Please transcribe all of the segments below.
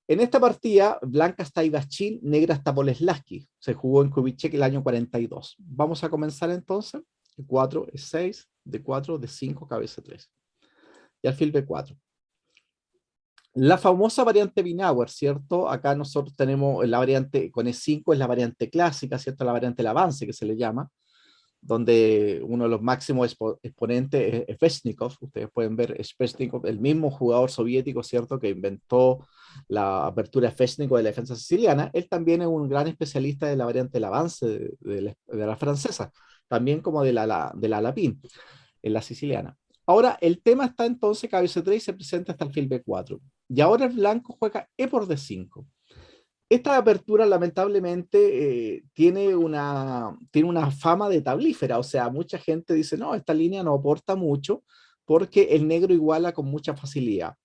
En esta partida, blanca está Ivashchin, negra está Boleslavsky. Se jugó en Kubitschek el año 42. Vamos a comenzar entonces. D4, E6, D4, D5, cabeza 3. Y alfil B4. La famosa variante Binauer, ¿cierto? Acá nosotros tenemos la variante con E5, es la variante clásica, ¿cierto? La variante del avance que se le llama, donde uno de los máximos exponentes es Sveshnikov. Ustedes pueden ver Sveshnikov, el mismo jugador soviético, ¿cierto?, que inventó la apertura Sveshnikov de la defensa siciliana. Él también es un gran especialista de la variante del avance de la francesa, también como de la Lapín, en la siciliana. Ahora, el tema está entonces, cabeza 3 y se presenta hasta el fil B4. Y ahora el blanco juega E por D5. Esta apertura lamentablemente tiene una fama de tablífera, o sea, mucha gente dice, no, esta línea no aporta mucho porque el negro iguala con mucha facilidad.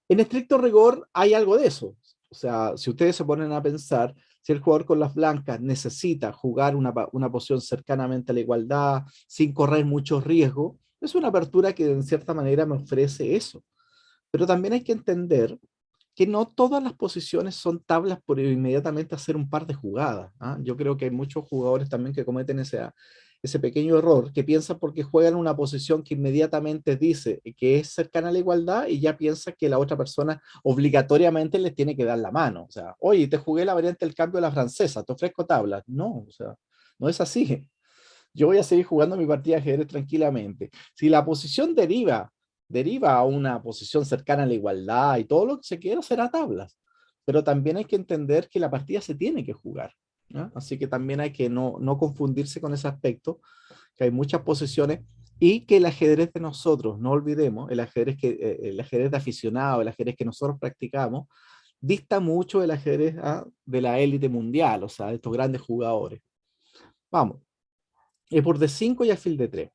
En estricto rigor hay algo de eso, o sea, si ustedes se ponen a pensar, si el jugador con las blancas necesita jugar una posición cercanamente a la igualdad, sin correr mucho riesgo, es una apertura que en cierta manera me ofrece eso. Pero también hay que entender que no todas las posiciones son tablas por inmediatamente hacer un par de jugadas. ¿Ah? Yo creo que hay muchos jugadores también que cometen ese pequeño error, que piensan porque juegan una posición que inmediatamente dice que es cercana a la igualdad y ya piensa que la otra persona obligatoriamente les tiene que dar la mano. O sea, oye, te jugué la variante del cambio de la francesa, te ofrezco tablas. No, o sea, no es así. Yo voy a seguir jugando mi partida de ajedrez tranquilamente. Si la posición deriva a una posición cercana a la igualdad y todo lo que se quiera será tablas. Pero también hay que entender que la partida se tiene que jugar. ¿No? Así que también hay que no confundirse con ese aspecto, que hay muchas posiciones y que el ajedrez de nosotros, no olvidemos, el ajedrez de aficionado, el ajedrez que nosotros practicamos, dista mucho del ajedrez de la élite mundial, o sea, de estos grandes jugadores. Vamos, por D5 y alfil D3.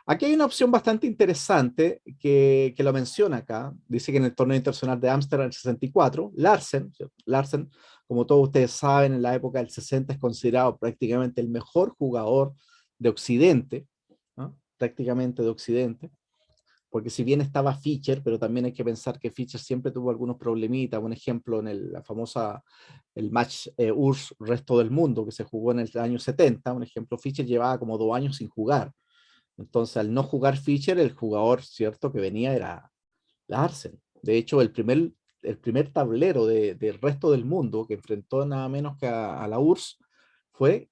Aquí hay una opción bastante interesante que lo menciona acá. Dice que en el torneo internacional de Ámsterdam 64, Larsen, ¿cierto? Larsen, como todos ustedes saben, en la época del 60 es considerado prácticamente el mejor jugador de Occidente, ¿no? Prácticamente de Occidente, porque si bien estaba Fischer, pero también hay que pensar que Fischer siempre tuvo algunos problemitas. Un ejemplo en la famosa, el match URSS Resto del Mundo, que se jugó en el año 70, un ejemplo, Fischer llevaba como 2 años sin jugar. Entonces, al no jugar Fischer, el jugador cierto que venía era Larsen. De hecho, el primer tablero del resto del mundo que enfrentó nada menos que a la URSS fue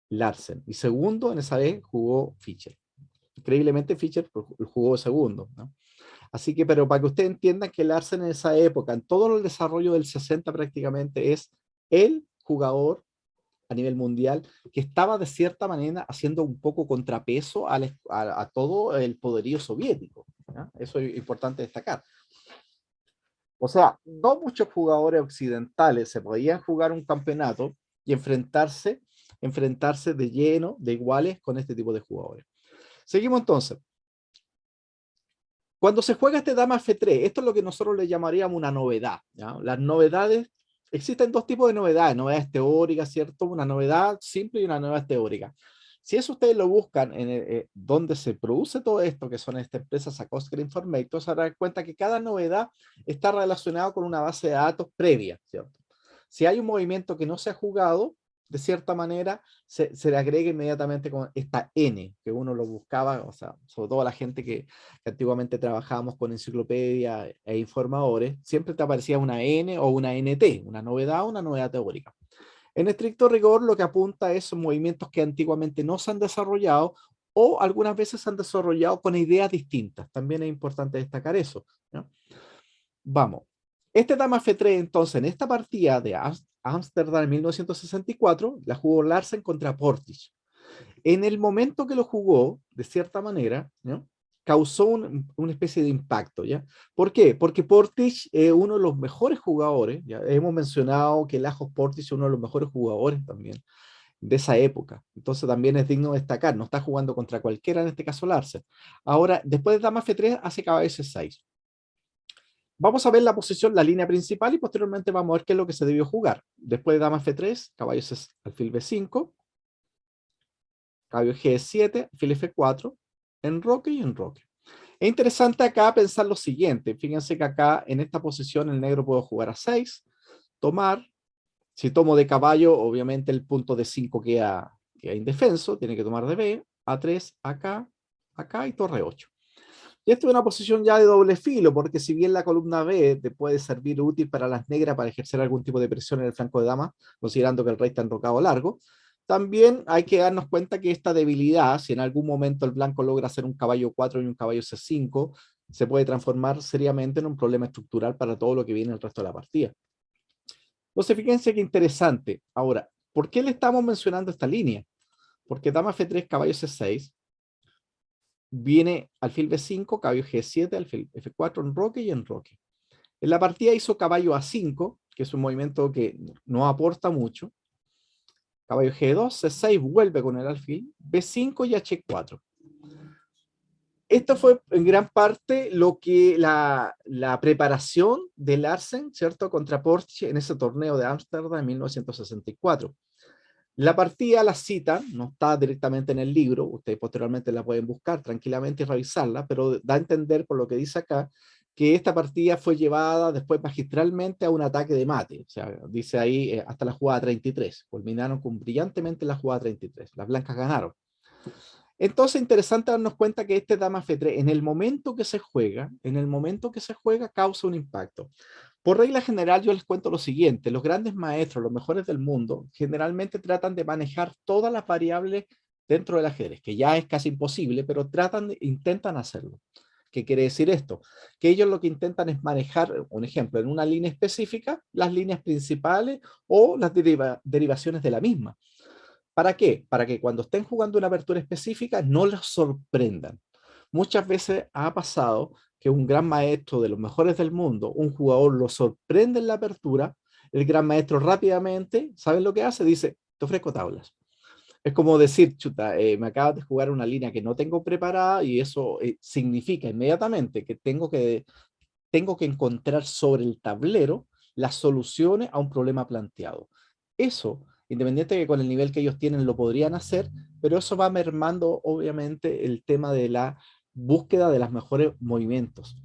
Larsen. Y segundo, en esa vez jugó Fischer. Increíblemente, Fischer jugó segundo, ¿no? Así que, pero para que ustedes entiendan que Larsen en esa época, en todo el desarrollo del 60 prácticamente, es el jugador a nivel mundial, que estaba de cierta manera haciendo un poco contrapeso a todo el poderío soviético. ¿Ya? Eso es importante destacar. O sea, no muchos jugadores occidentales se podían jugar un campeonato y enfrentarse de lleno, de iguales con este tipo de jugadores. Seguimos entonces. Cuando se juega este dama F3, esto es lo que nosotros le llamaríamos una novedad. ¿Ya? Las novedades, existen dos tipos de novedades teóricas, ¿cierto? Una novedad simple y una novedad teórica. Si eso ustedes lo buscan en donde se produce todo esto, que son estas empresas Sikorsky Information, se darán cuenta que cada novedad está relacionada con una base de datos previa, ¿cierto? Si hay un movimiento que no se ha jugado, de cierta manera, se le agrega inmediatamente con esta N, que uno lo buscaba, o sea, sobre todo la gente que antiguamente trabajábamos con enciclopedia e informadores, siempre te aparecía una N o una NT, una novedad teórica. En estricto rigor, lo que apunta es movimientos que antiguamente no se han desarrollado o algunas veces se han desarrollado con ideas distintas. También es importante destacar eso, ¿no? Vamos. Este dama F3, entonces, en esta partida de Ámsterdam en 1964, la jugó Larsen contra Portis. En el momento que lo jugó, de cierta manera, ¿no? Causó una especie de impacto, ¿ya? ¿Por qué? Porque Portis es uno de los mejores jugadores, ¿ya? Hemos mencionado que Lajos Portis es uno de los mejores jugadores también de esa época, entonces también es digno de destacar, no está jugando contra cualquiera, en este caso Larsen. Ahora, después de dama F3, hace caballo S6. Vamos a ver la posición, la línea principal y posteriormente vamos a ver qué es lo que se debió jugar. Después de dama F3, caballo alfil B5, caballo G7, alfil F4, enroque y enroque. Es interesante acá pensar lo siguiente. Fíjense que acá en esta posición el negro puede jugar a 6, tomar. Si tomo de caballo, obviamente el punto de 5 queda indefenso, tiene que tomar de B, A3, acá, acá y torre 8. Y esto es una posición ya de doble filo, porque si bien la columna B te puede servir útil para las negras para ejercer algún tipo de presión en el flanco de dama, considerando que el rey está enrocado largo, también hay que darnos cuenta que esta debilidad, si en algún momento el blanco logra hacer un caballo 4 y un caballo C5, se puede transformar seriamente en un problema estructural para todo lo que viene el resto de la partida. Entonces, fíjense qué interesante. Ahora, ¿por qué le estamos mencionando esta línea? Porque dama F3, caballo C6, viene alfil B5, caballo G7, alfil F4, enroque y enroque. En la partida hizo caballo A5, que es un movimiento que no aporta mucho. Caballo G2, C6, vuelve con el alfil, B5 y H4. Esto fue en gran parte lo que la preparación de Larsen, ¿cierto?, contra Porsche en ese torneo de Ámsterdam en 1964. La partida, la cita, no está directamente en el libro, ustedes posteriormente la pueden buscar tranquilamente y revisarla, pero da a entender por lo que dice acá, que esta partida fue llevada después magistralmente a un ataque de mate. O sea, dice ahí hasta la jugada 33. Culminaron con brillantemente la jugada 33. Las blancas ganaron. Entonces, interesante darnos cuenta que este dama F3, en el momento que se juega, causa un impacto. Por regla general, yo les cuento lo siguiente: los grandes maestros, los mejores del mundo, generalmente tratan de manejar todas las variables dentro del ajedrez, que ya es casi imposible, pero intentan hacerlo. ¿Qué quiere decir esto? Que ellos lo que intentan es manejar, un ejemplo, en una línea específica, las líneas principales o las derivaciones de la misma. ¿Para qué? Para que cuando estén jugando una apertura específica no los sorprendan. Muchas veces ha pasado que un gran maestro de los mejores del mundo, un jugador lo sorprende en la apertura, el gran maestro rápidamente, ¿saben lo que hace? Dice, te ofrezco tablas. Es como decir, chuta, me acabas de jugar una línea que no tengo preparada y eso significa inmediatamente que tengo que encontrar sobre el tablero las soluciones a un problema planteado. Eso, independiente de que con el nivel que ellos tienen lo podrían hacer, pero eso va mermando obviamente el tema de la búsqueda de los mejores movimientos.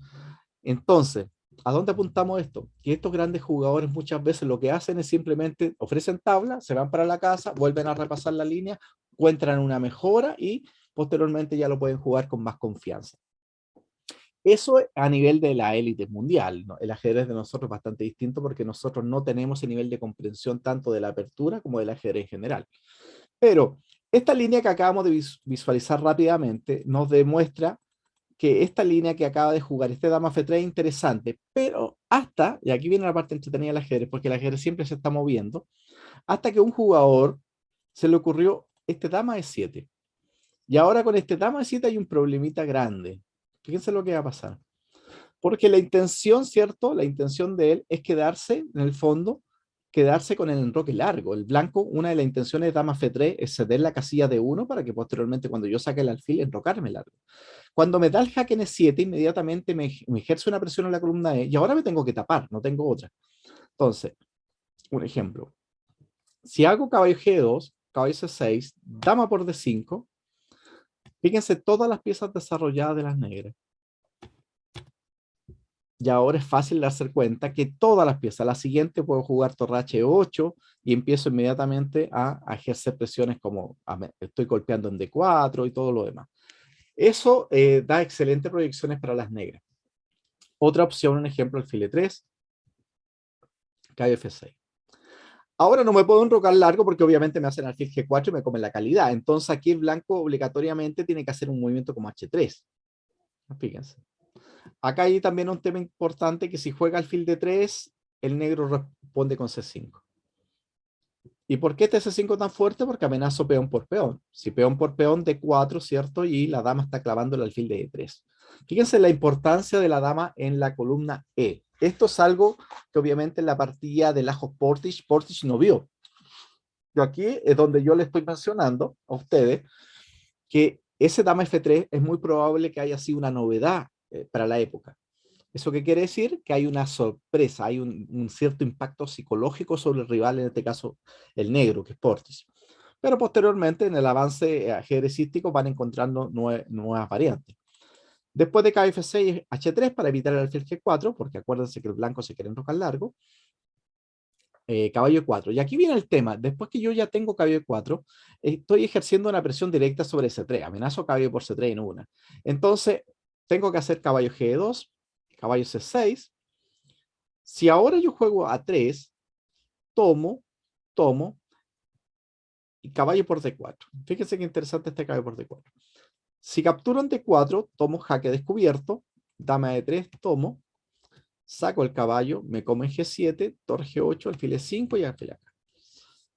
Entonces, ¿a dónde apuntamos esto? Que estos grandes jugadores muchas veces lo que hacen es simplemente ofrecen tabla, se van para la casa, vuelven a repasar la línea, encuentran una mejora y posteriormente ya lo pueden jugar con más confianza. Eso a nivel de la élite mundial, ¿no? El ajedrez de nosotros es bastante distinto porque nosotros no tenemos ese nivel de comprensión tanto de la apertura como del ajedrez en general. Pero esta línea que acabamos de visualizar rápidamente nos demuestra que esta línea que acaba de jugar este dama F3 es interesante, pero hasta, y aquí viene la parte entretenida del ajedrez, porque el ajedrez siempre se está moviendo, hasta que un jugador se le ocurrió este dama E7. Y ahora con este dama E7 hay un problemita grande. Fíjense lo que va a pasar. Porque la intención, ¿cierto? La intención de él es quedarse, en el fondo, quedarse con el enroque largo. El blanco, una de las intenciones de dama F3 es ceder la casilla de 1 para que posteriormente, cuando yo saque el alfil, enrocarme largo. Cuando me da el jaque en E7, inmediatamente me ejerce una presión en la columna E y ahora me tengo que tapar, no tengo otra. Entonces, un ejemplo. Si hago caballo G2, caballo C6, dama por D5, fíjense todas las piezas desarrolladas de las negras. Y ahora es fácil darse cuenta que todas las piezas, la siguiente puedo jugar torre H8 y empiezo inmediatamente a ejercer presiones como estoy golpeando en D4 y todo lo demás. Eso da excelentes proyecciones para las negras. Otra opción, un ejemplo, alfil E3, caballo F6. Ahora no me puedo enrocar largo porque obviamente me hacen alfil G4 y me comen la calidad. Entonces aquí el blanco obligatoriamente tiene que hacer un movimiento como H3. Fíjense. Acá hay también un tema importante que si juega alfil D3, el negro responde con C5. ¿Y por qué este C5 tan fuerte? Porque amenazo peón por peón. Si peón por peón, D4, ¿cierto? Y la dama está clavando el alfil de E3. Fíjense la importancia de la dama en la columna E. Esto es algo que obviamente en la partida de Lajos Portich no vio. Yo aquí es donde yo le estoy mencionando a ustedes que ese dama F3 es muy probable que haya sido una novedad para la época. ¿Eso qué quiere decir? Que hay una sorpresa, hay un cierto impacto psicológico sobre el rival, en este caso el negro, que es Portis. Pero posteriormente, en el avance ajedrecístico, van encontrando nuevas variantes. Después de caballo F6, H3 para evitar el alfil G4, porque acuérdense que el blanco se quiere enrocar largo. Caballo E4. Y aquí viene el tema. Después que yo ya tengo caballo E4, estoy ejerciendo una presión directa sobre C3. Amenazo caballo por C3 en una. Entonces, tengo que hacer caballo G2, caballo C6. Si ahora yo juego A3, tomo, y caballo por D4. Fíjense qué interesante este caballo por D4. Si capturo en D4, tomo jaque descubierto, dama E3, tomo, saco el caballo, me come G7, torre G8, alfil E5 y alfil acá.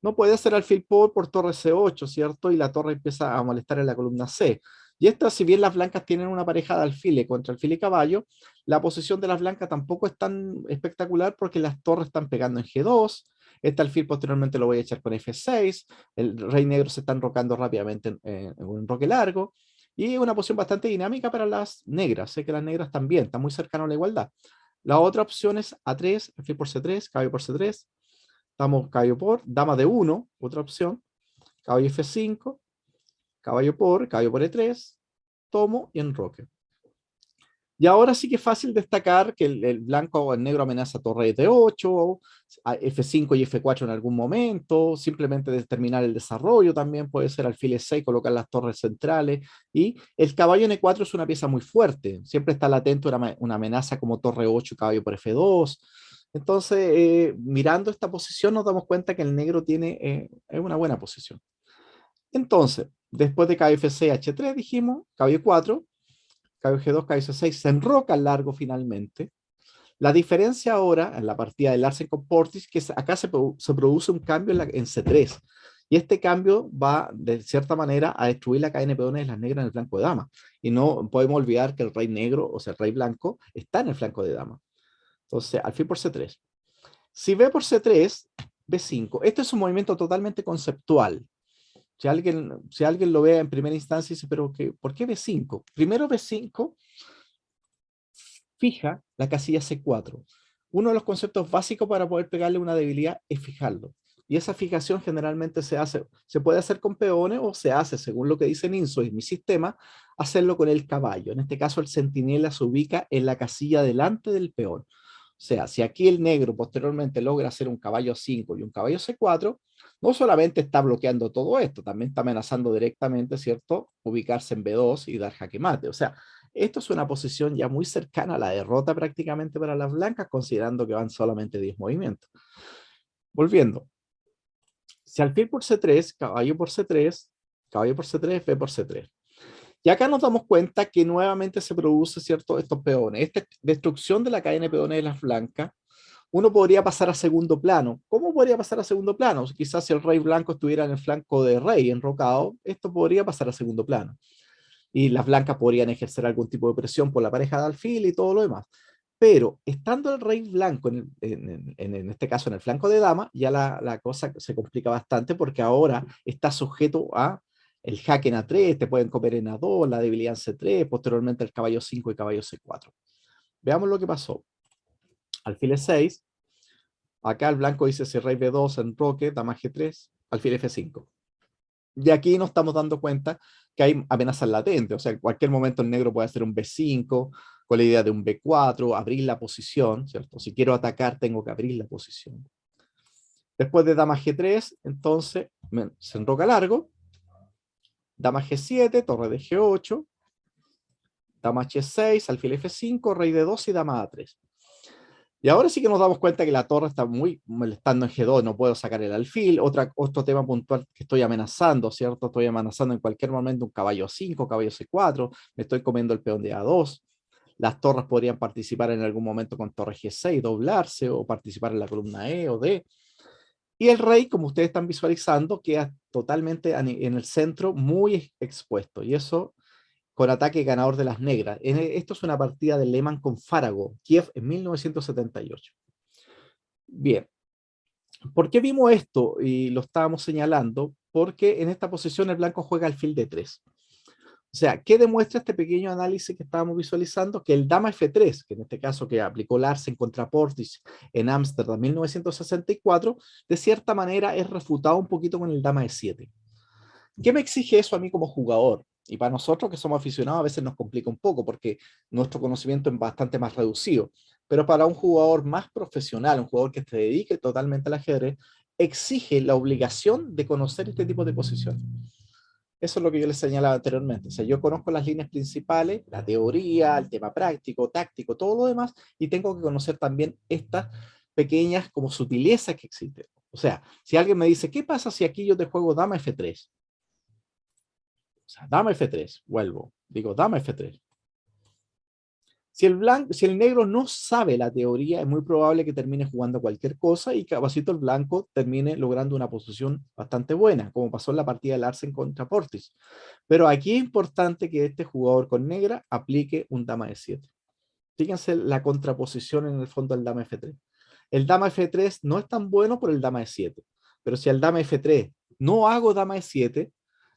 No puede hacer alfil por torre C8, ¿cierto? Y la torre empieza a molestar en la columna C. Y esta, si bien las blancas tienen una pareja de alfiles contra alfil y caballo, la posición de las blancas tampoco es tan espectacular porque las torres están pegando en G2. Este alfil posteriormente lo voy a echar con F6. El rey negro se está enrocando rápidamente en un enroque largo. Y es una posición bastante dinámica para las negras. Sé que las negras también, están muy cercanas a la igualdad. La otra opción es A3, alfil por C3, caballo por C3. Damos caballo por, dama de 1, otra opción, caballo F5, caballo por E3, tomo y enroque. Y ahora sí que es fácil destacar que el blanco o el negro amenaza torre D8, F5 y F4 en algún momento, simplemente determinar el desarrollo también puede ser alfil E6, colocar las torres centrales, y el caballo en E4 es una pieza muy fuerte, siempre está latente una amenaza como torre 8 y caballo por F2. Entonces, mirando esta posición nos damos cuenta que el negro tiene una buena posición. Entonces, después de caballo F6, H3 dijimos, caballo 4, caballo G2, caballo C6, se enroca largo finalmente. La diferencia ahora, en la partida de Larsen con Portis, que acá se produce un cambio en C3. Y este cambio va, de cierta manera, a destruir la cadena de peones de las negras en el flanco de dama. Y no podemos olvidar que el rey negro, o sea, el rey blanco, está en el flanco de dama. Entonces, alfil por C3. Si B por C3, B5. Este es un movimiento totalmente conceptual. Si alguien lo ve en primera instancia, dice, pero ¿por qué B5? Primero B5 fija la casilla C4. Uno de los conceptos básicos para poder pegarle una debilidad es fijarlo. Y esa fijación generalmente se puede hacer con peones o se hace, según lo que dice Ninso y mi sistema, hacerlo con el caballo. En este caso, el centinela se ubica en la casilla delante del peón. O sea, si aquí el negro posteriormente logra hacer un caballo 5 y un caballo C4, no solamente está bloqueando todo esto, también está amenazando directamente, ¿cierto?, ubicarse en B2 y dar jaque mate. O sea, esto es una posición ya muy cercana a la derrota prácticamente para las blancas, considerando que van solamente 10 movimientos. Volviendo, si alfil por C3, caballo por C3, caballo por C3, B por C3. Y acá nos damos cuenta que nuevamente se produce, ¿cierto?, estos peones. Esta destrucción de la cadena de peones de las blancas, uno podría pasar a segundo plano. ¿Cómo podría pasar a segundo plano? Quizás si el rey blanco estuviera en el flanco de rey enrocado, esto podría pasar a segundo plano. Y las blancas podrían ejercer algún tipo de presión por la pareja de alfil y todo lo demás. Pero estando el rey blanco, en este caso en el flanco de dama, ya la cosa se complica bastante porque ahora está sujeto a el jaque en A3, te pueden comer en A2, la debilidad en C3, posteriormente el caballo 5 y caballo C4. Veamos lo que pasó. Alfil E6, acá el blanco dice si rey B2, enroque, dama G3, alfil F5. Y aquí nos estamos dando cuenta que hay amenazas latentes, o sea, en cualquier momento el negro puede hacer un B5, con la idea de un B4, abrir la posición, ¿cierto? Si quiero atacar, tengo que abrir la posición. Después de dama G3, entonces se enroca largo, dama G7, torre de G8, dama H6, alfil F5, rey de 2 y dama A3. Y ahora sí que nos damos cuenta que la torre está muy molestando en G2, no puedo sacar el alfil. Otro tema puntual que estoy amenazando, ¿cierto? Estoy amenazando en cualquier momento un caballo 5, caballo C4, me estoy comiendo el peón de A2. Las torres podrían participar en algún momento con torre G6, doblarse o participar en la columna E o D. Y el rey, como ustedes están visualizando, queda totalmente en el centro, muy expuesto. Y eso con ataque ganador de las negras. Esto es una partida de Lehmann con Farago, Kiev en 1978. Bien, ¿por qué vimos esto? Y lo estábamos señalando, porque en esta posición el blanco juega alfil de 3. O sea, ¿qué demuestra este pequeño análisis que estábamos visualizando? Que el dama F3, que en este caso que aplicó Larsen contra Portis en Ámsterdam 1964, de cierta manera es refutado un poquito con el dama E7. ¿Qué me exige eso a mí como jugador? Y para nosotros que somos aficionados a veces nos complica un poco porque nuestro conocimiento es bastante más reducido. Pero para un jugador más profesional, un jugador que se dedique totalmente al ajedrez, exige la obligación de conocer este tipo de posiciones. Eso es lo que yo les señalaba anteriormente. O sea, yo conozco las líneas principales, la teoría, el tema práctico, táctico, todo lo demás, y tengo que conocer también estas pequeñas como sutilezas que existen. O sea, si alguien me dice, ¿qué pasa si aquí yo te juego dama F3? O sea, dama F3, vuelvo, digo dama F3. Si el negro no sabe la teoría, es muy probable que termine jugando cualquier cosa y capacito el blanco termine logrando una posición bastante buena, como pasó en la partida de Larsen contra Portis. Pero aquí es importante que este jugador con negra aplique un dama de 7. Fíjense la contraposición en el fondo del dama F3. El dama F3 no es tan bueno por el dama de 7, pero si al dama F3 no hago dama de 7,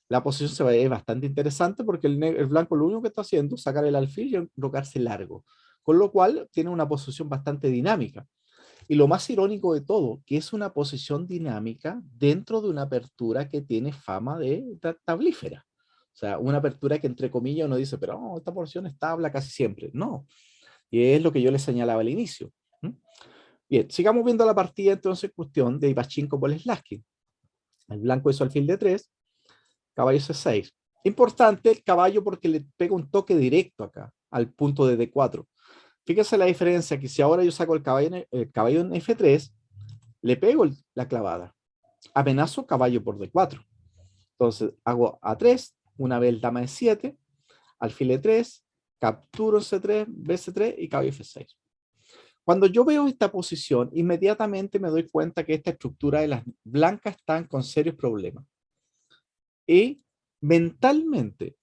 la posición se va a ver bastante interesante porque el blanco lo único que está haciendo es sacar el alfil y colocarse largo, con lo cual tiene una posición bastante dinámica. Y lo más irónico de todo, que es una posición dinámica dentro de una apertura que tiene fama de tablífera. O sea, una apertura que entre comillas uno dice, pero oh, esta posición es tabla casi siempre. No, y es lo que yo les señalaba al inicio. ¿Mm? Bien, sigamos viendo la partida entonces cuestión de Ivashchenko Boleslavsky. El blanco hizo alfil de 3, caballo C6. Importante el caballo porque le pega un toque directo acá, al punto de D4. Fíjense la diferencia, que si ahora yo saco el caballo en F3, le pego la clavada. Amenazo caballo por D4. Entonces hago A3, una vez el dama E7, alfil E3, capturo en C3, BC3 y caballo F6. Cuando yo veo esta posición, inmediatamente me doy cuenta que esta estructura de las blancas están con serios problemas. Y mentalmente,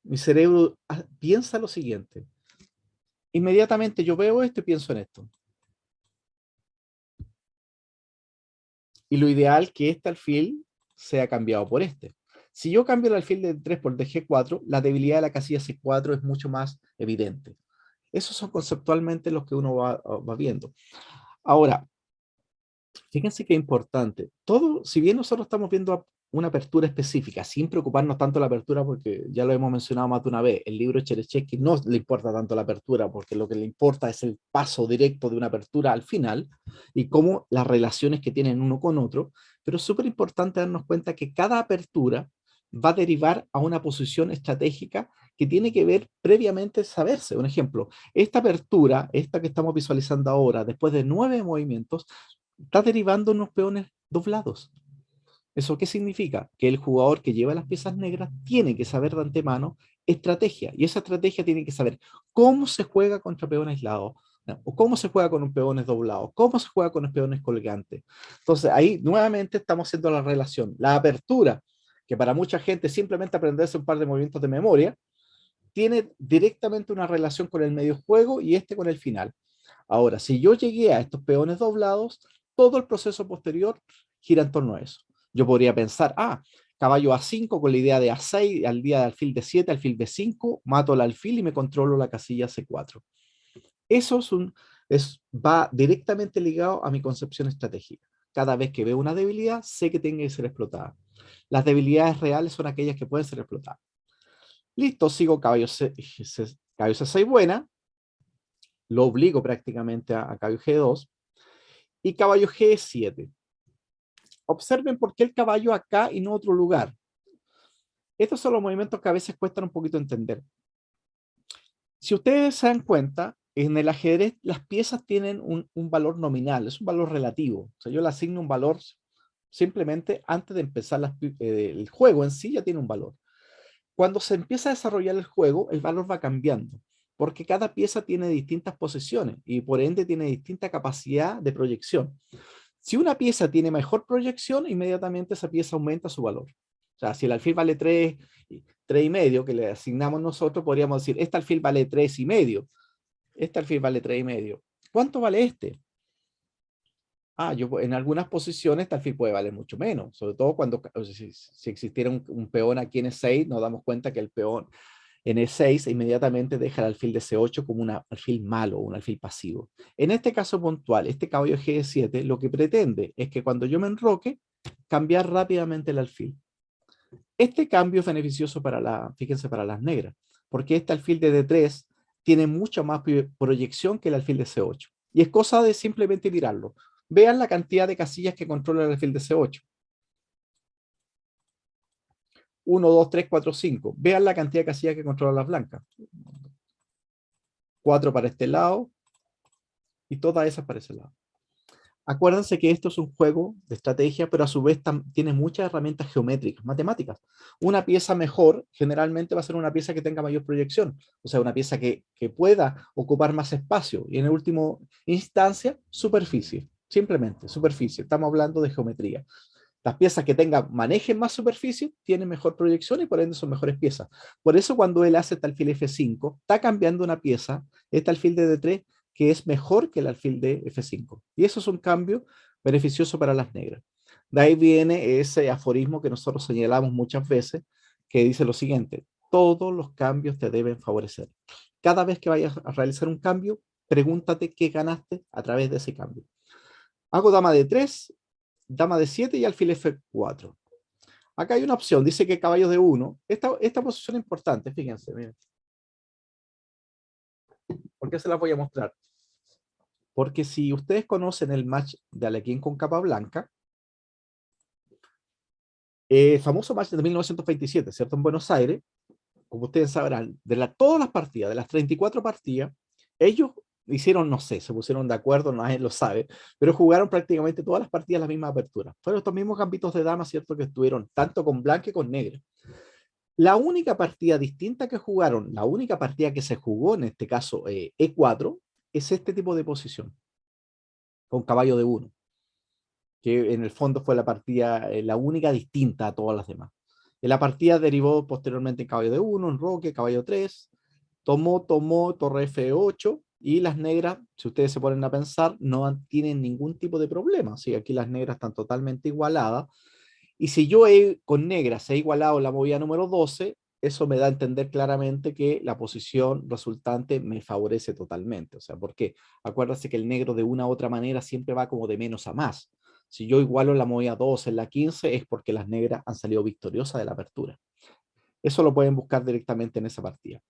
mi cerebro piensa lo siguiente. Inmediatamente yo veo esto y pienso en esto. Y lo ideal es que este alfil sea cambiado por este. Si yo cambio el alfil de 3 por DG4, la debilidad de la casilla C4 es mucho más evidente. Esos son conceptualmente los que uno va viendo. Ahora, fíjense qué importante. Todo, si bien nosotros estamos viendo una apertura específica, sin preocuparnos tanto de la apertura, porque ya lo hemos mencionado más de una vez, el libro de Cherechevsky no le importa tanto la apertura, porque lo que le importa es el paso directo de una apertura al final y cómo las relaciones que tienen uno con otro, pero es súper importante darnos cuenta que cada apertura va a derivar a una posición estratégica que tiene que ver previamente saberse. Un ejemplo, esta apertura, esta que estamos visualizando ahora, después de 9 movimientos, está derivando unos peones doblados. ¿Eso qué significa? Que el jugador que lleva las piezas negras tiene que saber de antemano estrategia, y esa estrategia tiene que saber cómo se juega contra peones aislados, ¿no? O cómo se juega con un peones doblados, cómo se juega con los peones colgantes. Entonces ahí nuevamente estamos haciendo la relación. La apertura, que para mucha gente simplemente aprenderse un par de movimientos de memoria, tiene directamente una relación con el medio juego y este con el final. Ahora, si yo llegué a estos peones doblados, todo el proceso posterior gira en torno a eso. Yo podría pensar, caballo A5 con la idea de A6, al día de alfil D7, alfil B5, mato el alfil y me controlo la casilla C4. Eso va directamente ligado a mi concepción estratégica. Cada vez que veo una debilidad, sé que tiene que ser explotada. Las debilidades reales son aquellas que pueden ser explotadas. Listo, sigo caballo C6 buena, lo obligo prácticamente a caballo G2 y caballo G7. Observen por qué el caballo acá y no otro lugar. Estos son los movimientos que a veces cuestan un poquito entender. Si ustedes se dan cuenta, en el ajedrez las piezas tienen un valor nominal, es un valor relativo. O sea, yo le asigno un valor simplemente antes de empezar el juego en sí ya tiene un valor. Cuando se empieza a desarrollar el juego, el valor va cambiando, porque cada pieza tiene distintas posiciones y por ende tiene distinta capacidad de proyección. Si una pieza tiene mejor proyección, inmediatamente esa pieza aumenta su valor. O sea, si el alfil vale 3, 3 y medio que le asignamos nosotros, podríamos decir, este alfil vale 3 y medio, este alfil vale 3 y medio. ¿Cuánto vale este? En algunas posiciones este alfil puede valer mucho menos, sobre todo cuando si existiera un peón aquí en E6, nos damos cuenta que el peón en E6 inmediatamente deja el alfil de C8 como un alfil malo, un alfil pasivo. En este caso puntual, este caballo G7 lo que pretende es que cuando yo me enroque, cambiar rápidamente el alfil. Este cambio es beneficioso fíjense, para las negras, porque este alfil de D3 tiene mucha más proyección que el alfil de C8. Y es cosa de simplemente mirarlo. Vean la cantidad de casillas que controla el alfil de C8. 1, 2, 3, 4, 5. Vean la cantidad de casillas que controlan las blancas. 4 para este lado y todas esas para ese lado. Acuérdense que esto es un juego de estrategia, pero a su vez tiene muchas herramientas geométricas, matemáticas. Una pieza mejor generalmente va a ser una pieza que tenga mayor proyección, o sea, una pieza que pueda ocupar más espacio y en el último instancia, superficie, simplemente superficie. Estamos hablando de geometría. Las piezas que manejen más superficie tienen mejor proyección y por ende son mejores piezas. Por eso cuando él hace este alfil F5, está cambiando una pieza, este alfil de D3, que es mejor que el alfil de F5. Y eso es un cambio beneficioso para las negras. De ahí viene ese aforismo que nosotros señalamos muchas veces, que dice lo siguiente: todos los cambios te deben favorecer. Cada vez que vayas a realizar un cambio, pregúntate qué ganaste a través de ese cambio. Hago dama de 3, dama de 7 y alfil F4. Acá hay una opción, dice que caballo de 1. Esta posición es importante, fíjense, miren. ¿Por qué se las voy a mostrar? Porque si ustedes conocen el match de Alekhine con capa blanca, famoso match de 1927, ¿cierto? En Buenos Aires, como ustedes sabrán, todas las partidas, de las 34 partidas, ellos hicieron, no sé, se pusieron de acuerdo, nadie lo sabe, pero jugaron prácticamente todas las partidas la misma apertura. Fueron estos mismos gambitos de dama, ¿cierto? Que estuvieron tanto con blanca y con negra. La única partida distinta que jugaron, la única partida que se jugó, en este caso E4, es este tipo de posición, con caballo de 1, que en el fondo fue la partida, la única distinta a todas las demás. En la partida derivó posteriormente en caballo de 1, enroque, caballo 3, tomó, torre F8, y las negras, si ustedes se ponen a pensar, no tienen ningún tipo de problema. ¿Sí? Aquí las negras están totalmente igualadas. Y si yo con negras he igualado la movida número 12, eso me da a entender claramente que la posición resultante me favorece totalmente. O sea, ¿por qué? Acuérdense que el negro de una u otra manera siempre va como de menos a más. Si yo igualo la movida 12 en la 15 es porque las negras han salido victoriosas de la apertura. Eso lo pueden buscar directamente en esa partida.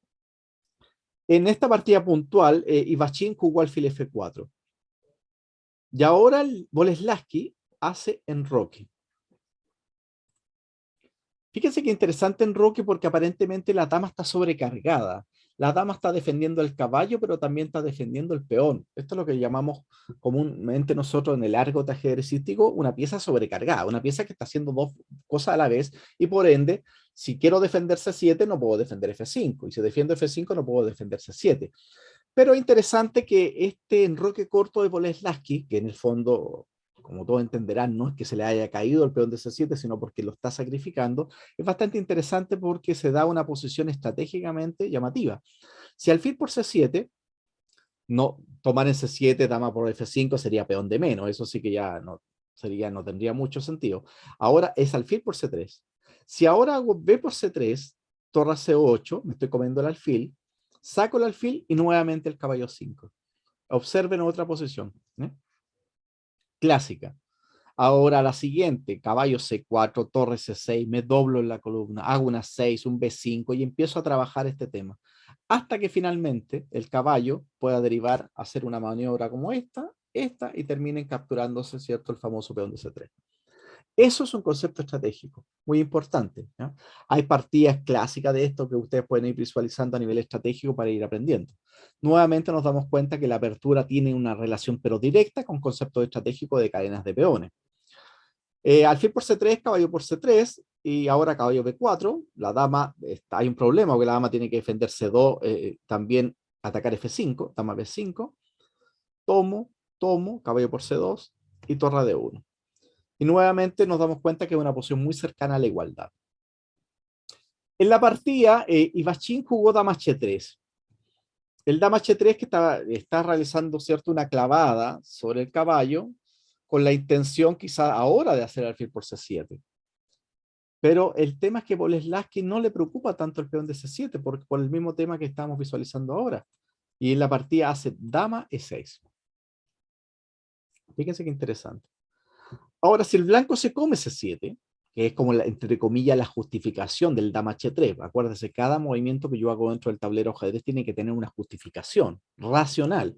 En esta partida puntual, Ivachín jugó alfil F4. Y ahora Boleslavsky hace enroque. Fíjense que interesante enroque porque aparentemente la dama está sobrecargada. La dama está defendiendo el caballo, pero también está defendiendo el peón. Esto es lo que llamamos comúnmente nosotros en el argot ajedrecístico una pieza sobrecargada, una pieza que está haciendo dos cosas a la vez y por ende, si quiero defender C7 no puedo defender F5 y si defiendo F5 no puedo defender C7. Pero es interesante que este enroque corto de Boleslavsky, que en el fondo, como todos entenderán, no es que se le haya caído el peón de C7, sino porque lo está sacrificando, es bastante interesante porque se da una posición estratégicamente llamativa. Si alfil por C7, no, tomar en C7, dama por F5 sería peón de menos, eso sí que ya no tendría mucho sentido. Ahora es alfil por C3. Si ahora hago B por C3, torre C8, me estoy comiendo el alfil, saco el alfil y nuevamente el caballo 5. Observen otra posición, ¿eh? Clásica. Ahora la siguiente, caballo C4, torre C6, me doblo en la columna, hago una 6, un B5 y empiezo a trabajar este tema. Hasta que finalmente el caballo pueda derivar a hacer una maniobra como esta y terminen capturándose, ¿cierto? El famoso peón de C3. Eso es un concepto estratégico muy importante, ¿ya? Hay partidas clásicas de esto que ustedes pueden ir visualizando a nivel estratégico para ir aprendiendo. Nuevamente nos damos cuenta que la apertura tiene una relación pero directa con conceptos estratégicos de cadenas de peones. Alfil por C3, caballo por C3 y ahora caballo B4. La dama, hay un problema porque la dama tiene que defender C2, también atacar F5, dama B5. Tomo, caballo por C2 y torre D1. Y nuevamente nos damos cuenta que es una posición muy cercana a la igualdad. En la partida, Ivachín jugó dama H3. El dama H3 que está realizando, ¿cierto?, una clavada sobre el caballo con la intención quizá ahora de hacer alfil por C7. Pero el tema es que Boleslavsky no le preocupa tanto el peón de C7 por el mismo tema que estamos visualizando ahora. Y en la partida hace dama E6. Fíjense qué interesante. Ahora, si el blanco se come C7, que es como, entre comillas, la justificación del dama H3. Acuérdense, cada movimiento que yo hago dentro del tablero ajedrez tiene que tener una justificación racional.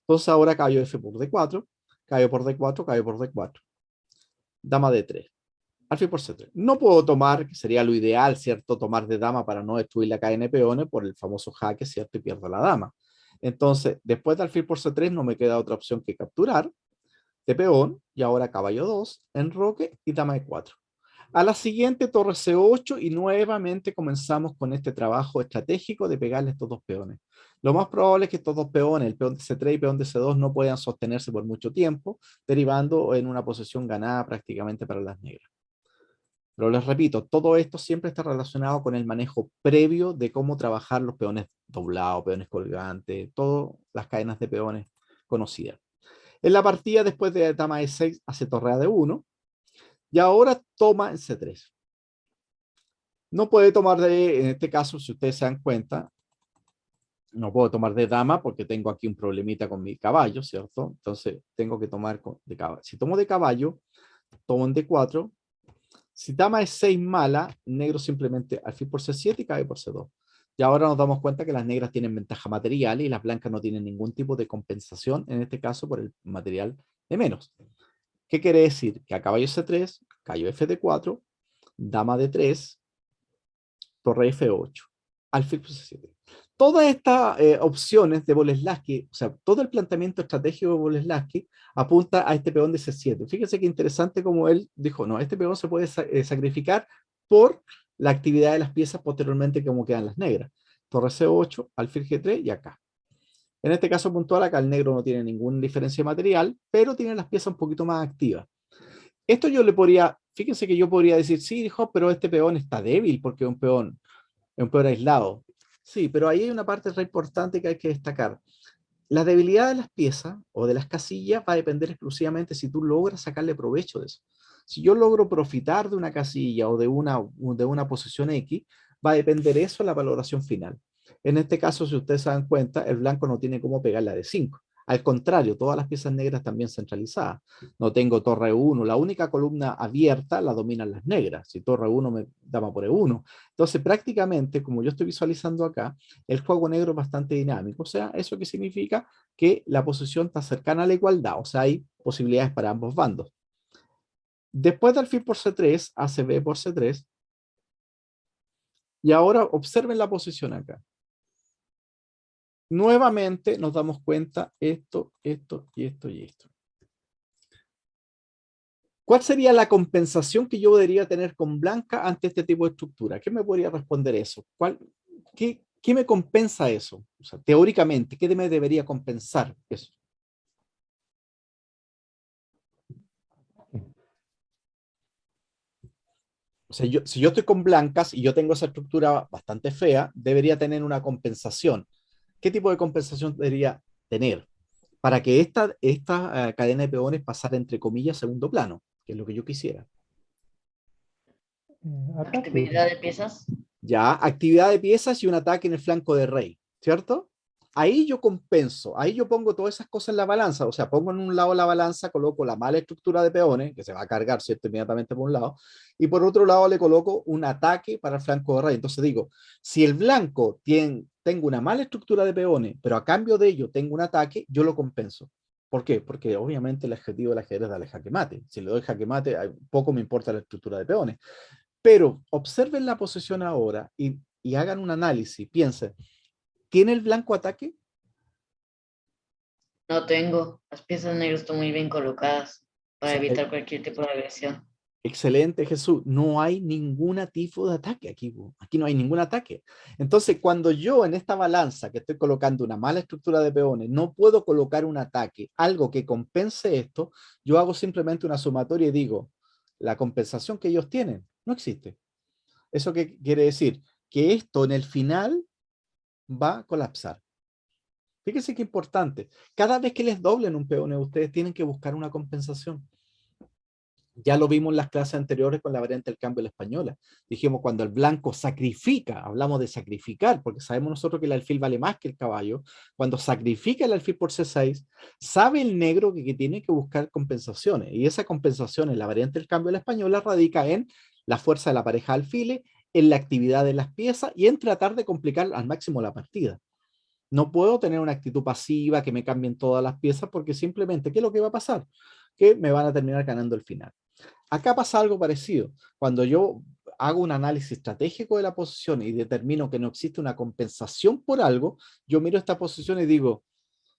Entonces ahora caballo F por D4, caballo por D4, caballo por D4. Dama D3. Alfil por C3. No puedo tomar, que sería lo ideal, ¿cierto? Tomar de dama para no destruir la cadena de peones por el famoso jaque, ¿cierto? Y pierdo la dama. Entonces, después de alfil por C3 no me queda otra opción que capturar de peón, y ahora caballo 2, enroque y dama de 4. A la siguiente, torre C8, y nuevamente comenzamos con este trabajo estratégico de pegarle estos dos peones. Lo más probable es que estos dos peones, el peón de C3 y el peón de C2, no puedan sostenerse por mucho tiempo, derivando en una posición ganada prácticamente para las negras. Pero les repito, todo esto siempre está relacionado con el manejo previo de cómo trabajar los peones doblados, peones colgantes, todas las cadenas de peones conocidas. En la partida, después de dama E6, hace torre a D1, y ahora toma en C3. No puede tomar en este caso, si ustedes se dan cuenta, no puedo tomar de dama porque tengo aquí un problemita con mi caballo, ¿cierto? Entonces tengo que tomar de caballo. Si tomo de caballo, tomo en D4. Si dama es 6 mala, negro simplemente alfil por C7 y caballo por C2. Y ahora nos damos cuenta que las negras tienen ventaja material y las blancas no tienen ningún tipo de compensación, en este caso por el material de menos. ¿Qué quiere decir? Que a caballo C3, caballo F4, dama D3, torre F8, alfil por C7. Todas estas opciones de Bolesław, o sea, todo el planteamiento estratégico de Bolesław apunta a este peón de C7. Fíjense qué interesante como él dijo, no, este peón se puede sacrificar por la actividad de las piezas posteriormente como quedan las negras. Torre C8, alfil G3 y acá. En este caso puntual, acá el negro no tiene ninguna diferencia material, pero tiene las piezas un poquito más activas. Esto yo le podría, fíjense que yo podría decir, sí, dijo, pero este peón está débil porque es un peón aislado. Sí, pero ahí hay una parte re importante que hay que destacar. La debilidad de las piezas o de las casillas va a depender exclusivamente si tú logras sacarle provecho de eso. Si yo logro profitar de una casilla o de una posición X, va a depender eso de la valoración final. En este caso, si ustedes se dan cuenta, el blanco no tiene cómo pegar la de 5. Al contrario, todas las piezas negras también centralizadas. No tengo torre 1, la única columna abierta la dominan las negras. Si torre 1 me dama por E1. Entonces, prácticamente, como yo estoy visualizando acá, el juego negro es bastante dinámico. O sea, ¿eso qué significa? Que la posición está cercana a la igualdad. O sea, hay posibilidades para ambos bandos. Después de alfil por C3, hace B por C3. Y ahora observen la posición acá. Nuevamente nos damos cuenta esto, esto y esto y esto. ¿Cuál sería la compensación que yo debería tener con blanca ante este tipo de estructura? ¿Qué me podría responder eso? ¿Qué me compensa eso? O sea, teóricamente, ¿qué me debería compensar eso? O sea, si yo estoy con blancas y yo tengo esa estructura bastante fea, debería tener una compensación. ¿Qué tipo de compensación debería tener para que esta cadena de peones pasara entre comillas a segundo plano, que es lo que yo quisiera? Ataque. Actividad de piezas. Ya, actividad de piezas y un ataque en el flanco de rey, ¿cierto? Ahí yo compenso, ahí yo pongo todas esas cosas en la balanza, o sea, pongo en un lado la balanza, coloco la mala estructura de peones, que se va a cargar, ¿cierto? Inmediatamente por un lado, y por otro lado le coloco un ataque para el flanco de rey. Entonces digo, si el blanco tengo una mala estructura de peones, pero a cambio de ello tengo un ataque, yo lo compenso. ¿Por qué? Porque obviamente el objetivo del ajedrez es darle jaque mate. Si le doy jaque mate, poco me importa la estructura de peones. Pero observen la posición ahora y hagan un análisis. Piensen, ¿tiene el blanco ataque? No tengo. Las piezas negras están muy bien colocadas O para sea, evitar cualquier tipo de agresión. excelente, Jesús. No hay ningún tipo de ataque aquí. Aquí no hay ningún ataque. Entonces, cuando yo en esta balanza que estoy colocando una mala estructura de peones, no puedo colocar un ataque, algo que compense esto, yo hago simplemente una sumatoria y digo, la compensación que ellos tienen no existe. ¿Eso qué quiere decir? Que esto en el final va a colapsar. Fíjense qué importante. Cada vez que les doblen un peón, ustedes tienen que buscar una compensación. Ya lo vimos en las clases anteriores con la variante del cambio de la española. Dijimos cuando el blanco sacrifica, hablamos de sacrificar, porque sabemos nosotros que el alfil vale más que el caballo. Cuando sacrifica el alfil por C6, sabe el negro que tiene que buscar compensaciones. Y esa compensación en la variante del cambio de la española radica en la fuerza de la pareja alfiles, en la actividad de las piezas y en tratar de complicar al máximo la partida. No puedo tener una actitud pasiva que me cambien todas las piezas porque simplemente, ¿qué es lo que va a pasar? Que me van a terminar ganando el final. Acá pasa algo parecido. Cuando yo hago un análisis estratégico de la posición y determino que no existe una compensación por algo, yo miro esta posición y digo,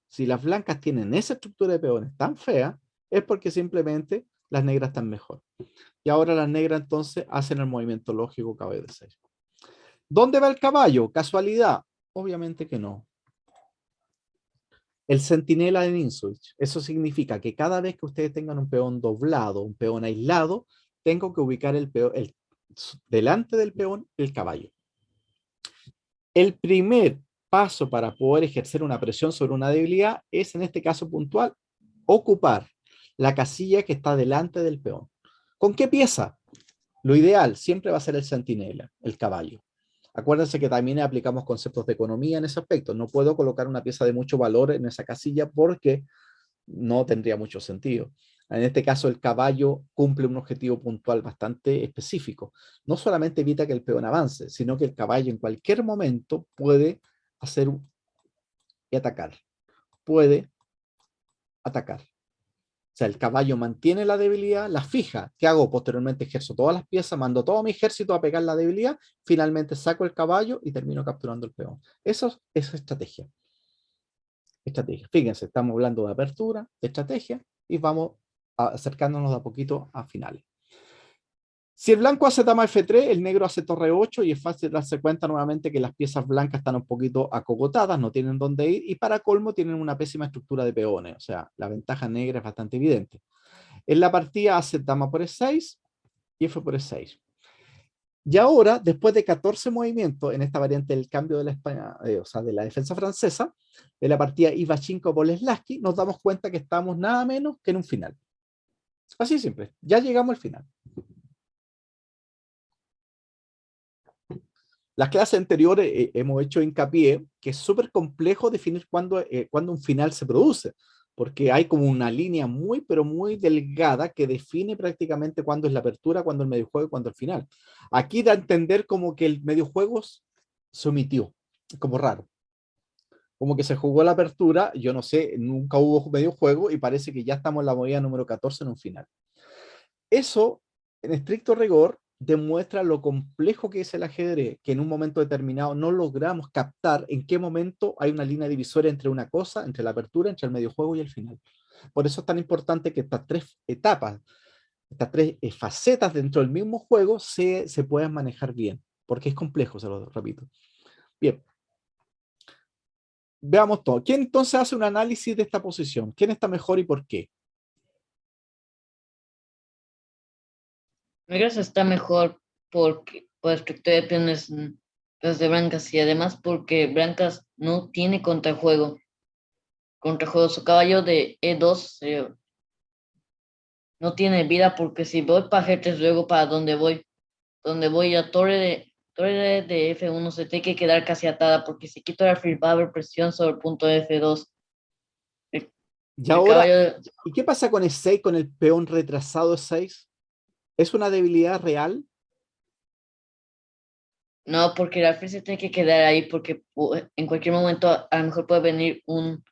si las blancas tienen esa estructura de peones tan fea, es porque simplemente las negras están mejor. Y ahora las negras entonces hacen el movimiento lógico caballo de 6. ¿Dónde va el caballo? ¿Casualidad? Obviamente que no. El centinela de Ninswitch. Eso significa que cada vez que ustedes tengan un peón doblado, un peón aislado, tengo que ubicar el peón, delante del peón el caballo. El primer paso para poder ejercer una presión sobre una debilidad es, en este caso puntual, ocupar la casilla que está delante del peón. ¿Con qué pieza? Lo ideal siempre va a ser el centinela, el caballo. Acuérdense que también aplicamos conceptos de economía en ese aspecto. No puedo colocar una pieza de mucho valor en esa casilla porque no tendría mucho sentido. En este caso, el caballo cumple un objetivo puntual bastante específico. No solamente evita que el peón avance, sino que el caballo en cualquier momento puede hacer y atacar. Puede atacar. O sea, el caballo mantiene la debilidad, la fija. ¿Qué hago? Posteriormente ejerzo todas las piezas, mando todo mi ejército a pegar la debilidad, finalmente saco el caballo y termino capturando el peón. Eso es estrategia. Estrategia. Fíjense, estamos hablando de apertura, de estrategia, y vamos acercándonos de a poquito a finales. Si el blanco hace dama F3, el negro hace torre 8 y es fácil darse cuenta nuevamente que las piezas blancas están un poquito acogotadas, no tienen dónde ir y para colmo tienen una pésima estructura de peones, o sea, la ventaja negra es bastante evidente. En la partida hace dama por E6 y F por E6. Y ahora, después de 14 movimientos en esta variante del cambio de la España, o sea, de la defensa francesa, de la partida Ivashenko Boleslavsky, nos damos cuenta que estamos nada menos que en un final. Así simple, ya llegamos al final. Las clases anteriores hemos hecho hincapié que es súper complejo definir cuándo un final se produce, porque hay como una línea muy, pero muy delgada que define prácticamente cuándo es la apertura, cuándo el mediojuego y cuándo el final. Aquí da a entender como que el mediojuego se omitió, como raro. Como que se jugó la apertura, yo no sé, nunca hubo mediojuego y parece que ya estamos en la movida número 14 en un final. Eso, en estricto rigor, demuestra lo complejo que es el ajedrez, que en un momento determinado no logramos captar en qué momento hay una línea divisoria entre una cosa, entre la apertura, entre el mediojuego y el final. Por eso es tan importante que estas tres etapas, estas tres facetas dentro del mismo juego se puedan manejar bien, porque es complejo, se lo repito. Bien. Veamos todo. ¿Quién entonces hace un análisis de esta posición? ¿Quién está mejor y por qué? Negros está mejor porque por estructura de peones de blancas y además porque blancas no tiene contrajuego. Contrajuego su caballo de E2 no tiene vida porque si voy para G3 luego para donde voy a torre de F1 se tiene que quedar casi atada porque si quito el alfil va a haber presión sobre el punto de F2. Y El ahora, caballo ¿y qué pasa con E6, con el peón retrasado E6? ¿Es una debilidad real? no, porque el alfil se tiene que quedar ahí porque en cualquier momento a lo mejor puede venir un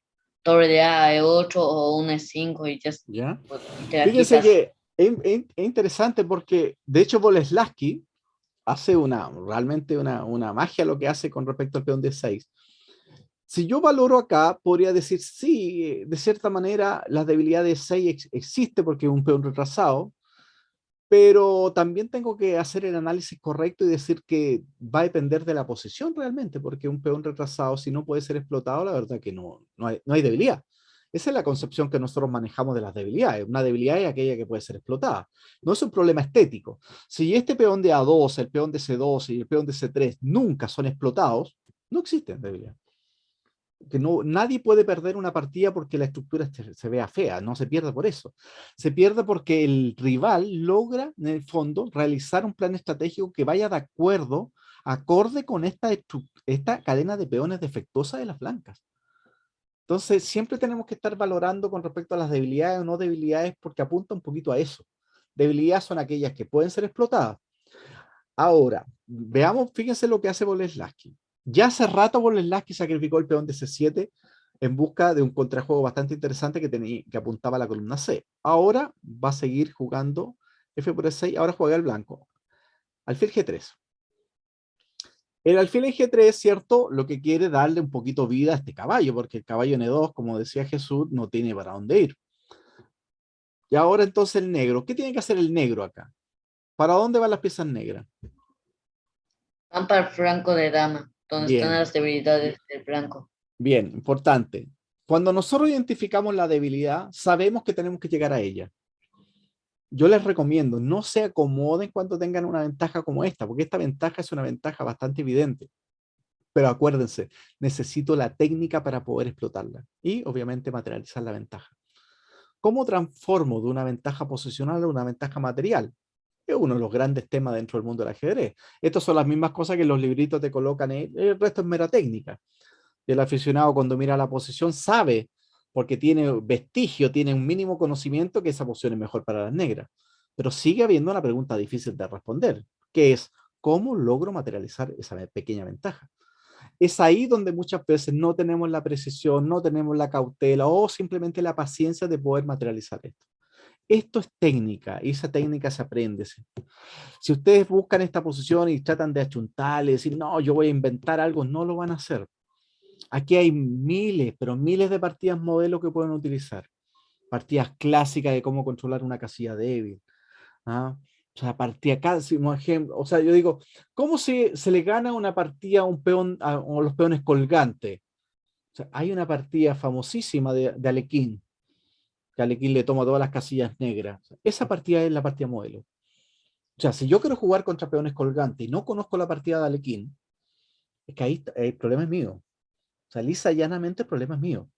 torre de A E8 o un E5 y, ¿Ya? y te la Fíjense quitas. que es interesante porque, de hecho, Boleslavsky hace realmente una magia lo que hace con respecto al peón de 6. Si yo valoro acá, podría decir, sí, de cierta manera, la debilidad de 6 existe porque es un peón retrasado, pero también tengo que hacer el análisis correcto y decir que va a depender de la posición realmente, porque un peón retrasado, si no puede ser explotado, la verdad que no hay debilidad. Esa es la concepción que nosotros manejamos de las debilidades. Una debilidad es aquella que puede ser explotada. No es un problema estético. Si este peón de A2, el peón de C2 y el peón de C3 nunca son explotados, no existen debilidades. que no, nadie puede perder una partida porque la estructura se vea fea, no se pierde por eso. Se pierde porque el rival logra, en el fondo, realizar un plan estratégico que vaya de acuerdo, acorde con esta cadena de peones defectuosa de las blancas. Entonces, siempre tenemos que estar valorando con respecto a las debilidades o no debilidades porque apunta un poquito a eso. Debilidades son aquellas que pueden ser explotadas. Ahora, veamos, fíjense lo que hace Boleslavski. Ya hace rato Boleslavski sacrificó el peón de C7 en busca de un contrajuego bastante interesante que apuntaba a la columna C. Ahora va a seguir jugando F por E6, ahora juega el blanco. Alfil G3. El alfil en G3, ¿cierto? Lo que quiere darle un poquito vida a este caballo, porque el caballo N2, como decía Jesús, no tiene para dónde ir. Y ahora entonces el negro. ¿Qué tiene que hacer el negro acá? ¿Para dónde van las piezas negras? Van para el flanco de dama, donde están Bien, las debilidades del blanco. bien, importante. Cuando nosotros identificamos la debilidad, sabemos que tenemos que llegar a ella. Yo les recomiendo, no se acomoden cuando tengan una ventaja como esta, porque esta ventaja es una ventaja bastante evidente. Pero acuérdense, necesito la técnica para poder explotarla y obviamente materializar la ventaja. ¿Cómo transformo de una ventaja posicional a una ventaja material? Es uno de los grandes temas dentro del mundo del ajedrez. Estas son las mismas cosas que los libritos te colocan, el resto es mera técnica. El aficionado cuando mira la posición sabe, porque tiene vestigio, tiene un mínimo conocimiento que esa posición es mejor para las negras. Pero sigue habiendo una pregunta difícil de responder, que es, ¿cómo logro materializar esa pequeña ventaja? Es ahí donde muchas veces no tenemos la precisión, no tenemos la cautela o simplemente la paciencia de poder materializar esto. Esto es técnica y esa técnica se aprende. Si ustedes buscan esta posición y tratan de achuntarle, decir, no, yo voy a inventar algo, no lo van a hacer. Aquí hay miles, pero miles de partidas modelo que pueden utilizar. Partidas clásicas de cómo controlar una casilla débil. ¿Ah? O sea, partida casi, un ejemplo, o sea, yo digo, ¿cómo se le gana una partida a un peón, a los peones colgantes? O sea, hay una partida famosísima de Alekhine, que Alekhine le toma todas las casillas negras. O sea, esa partida es la partida modelo. O sea, si yo quiero jugar contra peones colgantes y no conozco la partida de Alekhine, es que ahí el problema es mío. O sea, lisa y llanamente el problema es mío.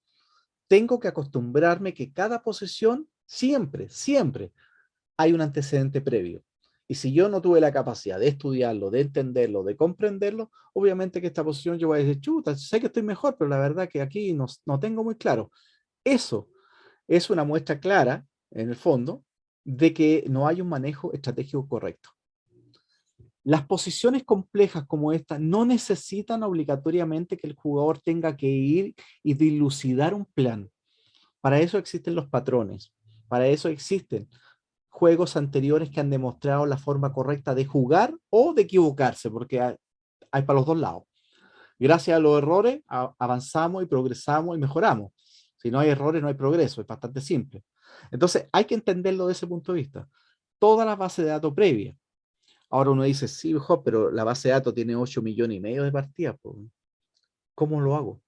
Tengo que acostumbrarme que cada posición siempre, siempre hay un antecedente previo. Y si yo no tuve la capacidad de estudiarlo, de entenderlo, de comprenderlo, obviamente que esta posición yo voy a decir, chuta, sé que estoy mejor, pero la verdad que aquí no tengo muy claro. Eso es una muestra clara, en el fondo, de que no hay un manejo estratégico correcto. Las posiciones complejas como esta no necesitan obligatoriamente que el jugador tenga que ir y dilucidar un plan. Para eso existen los patrones, para eso existen juegos anteriores que han demostrado la forma correcta de jugar o de equivocarse, porque hay para los dos lados. Gracias a los errores avanzamos y progresamos y mejoramos. Si no hay errores, no hay progreso, es bastante simple. Entonces, hay que entenderlo de ese punto de vista. Toda la base de datos previa. Ahora uno dice, sí, hijo, pero la base de datos tiene 8 millones y medio de partidas. Pues, ¿cómo lo hago?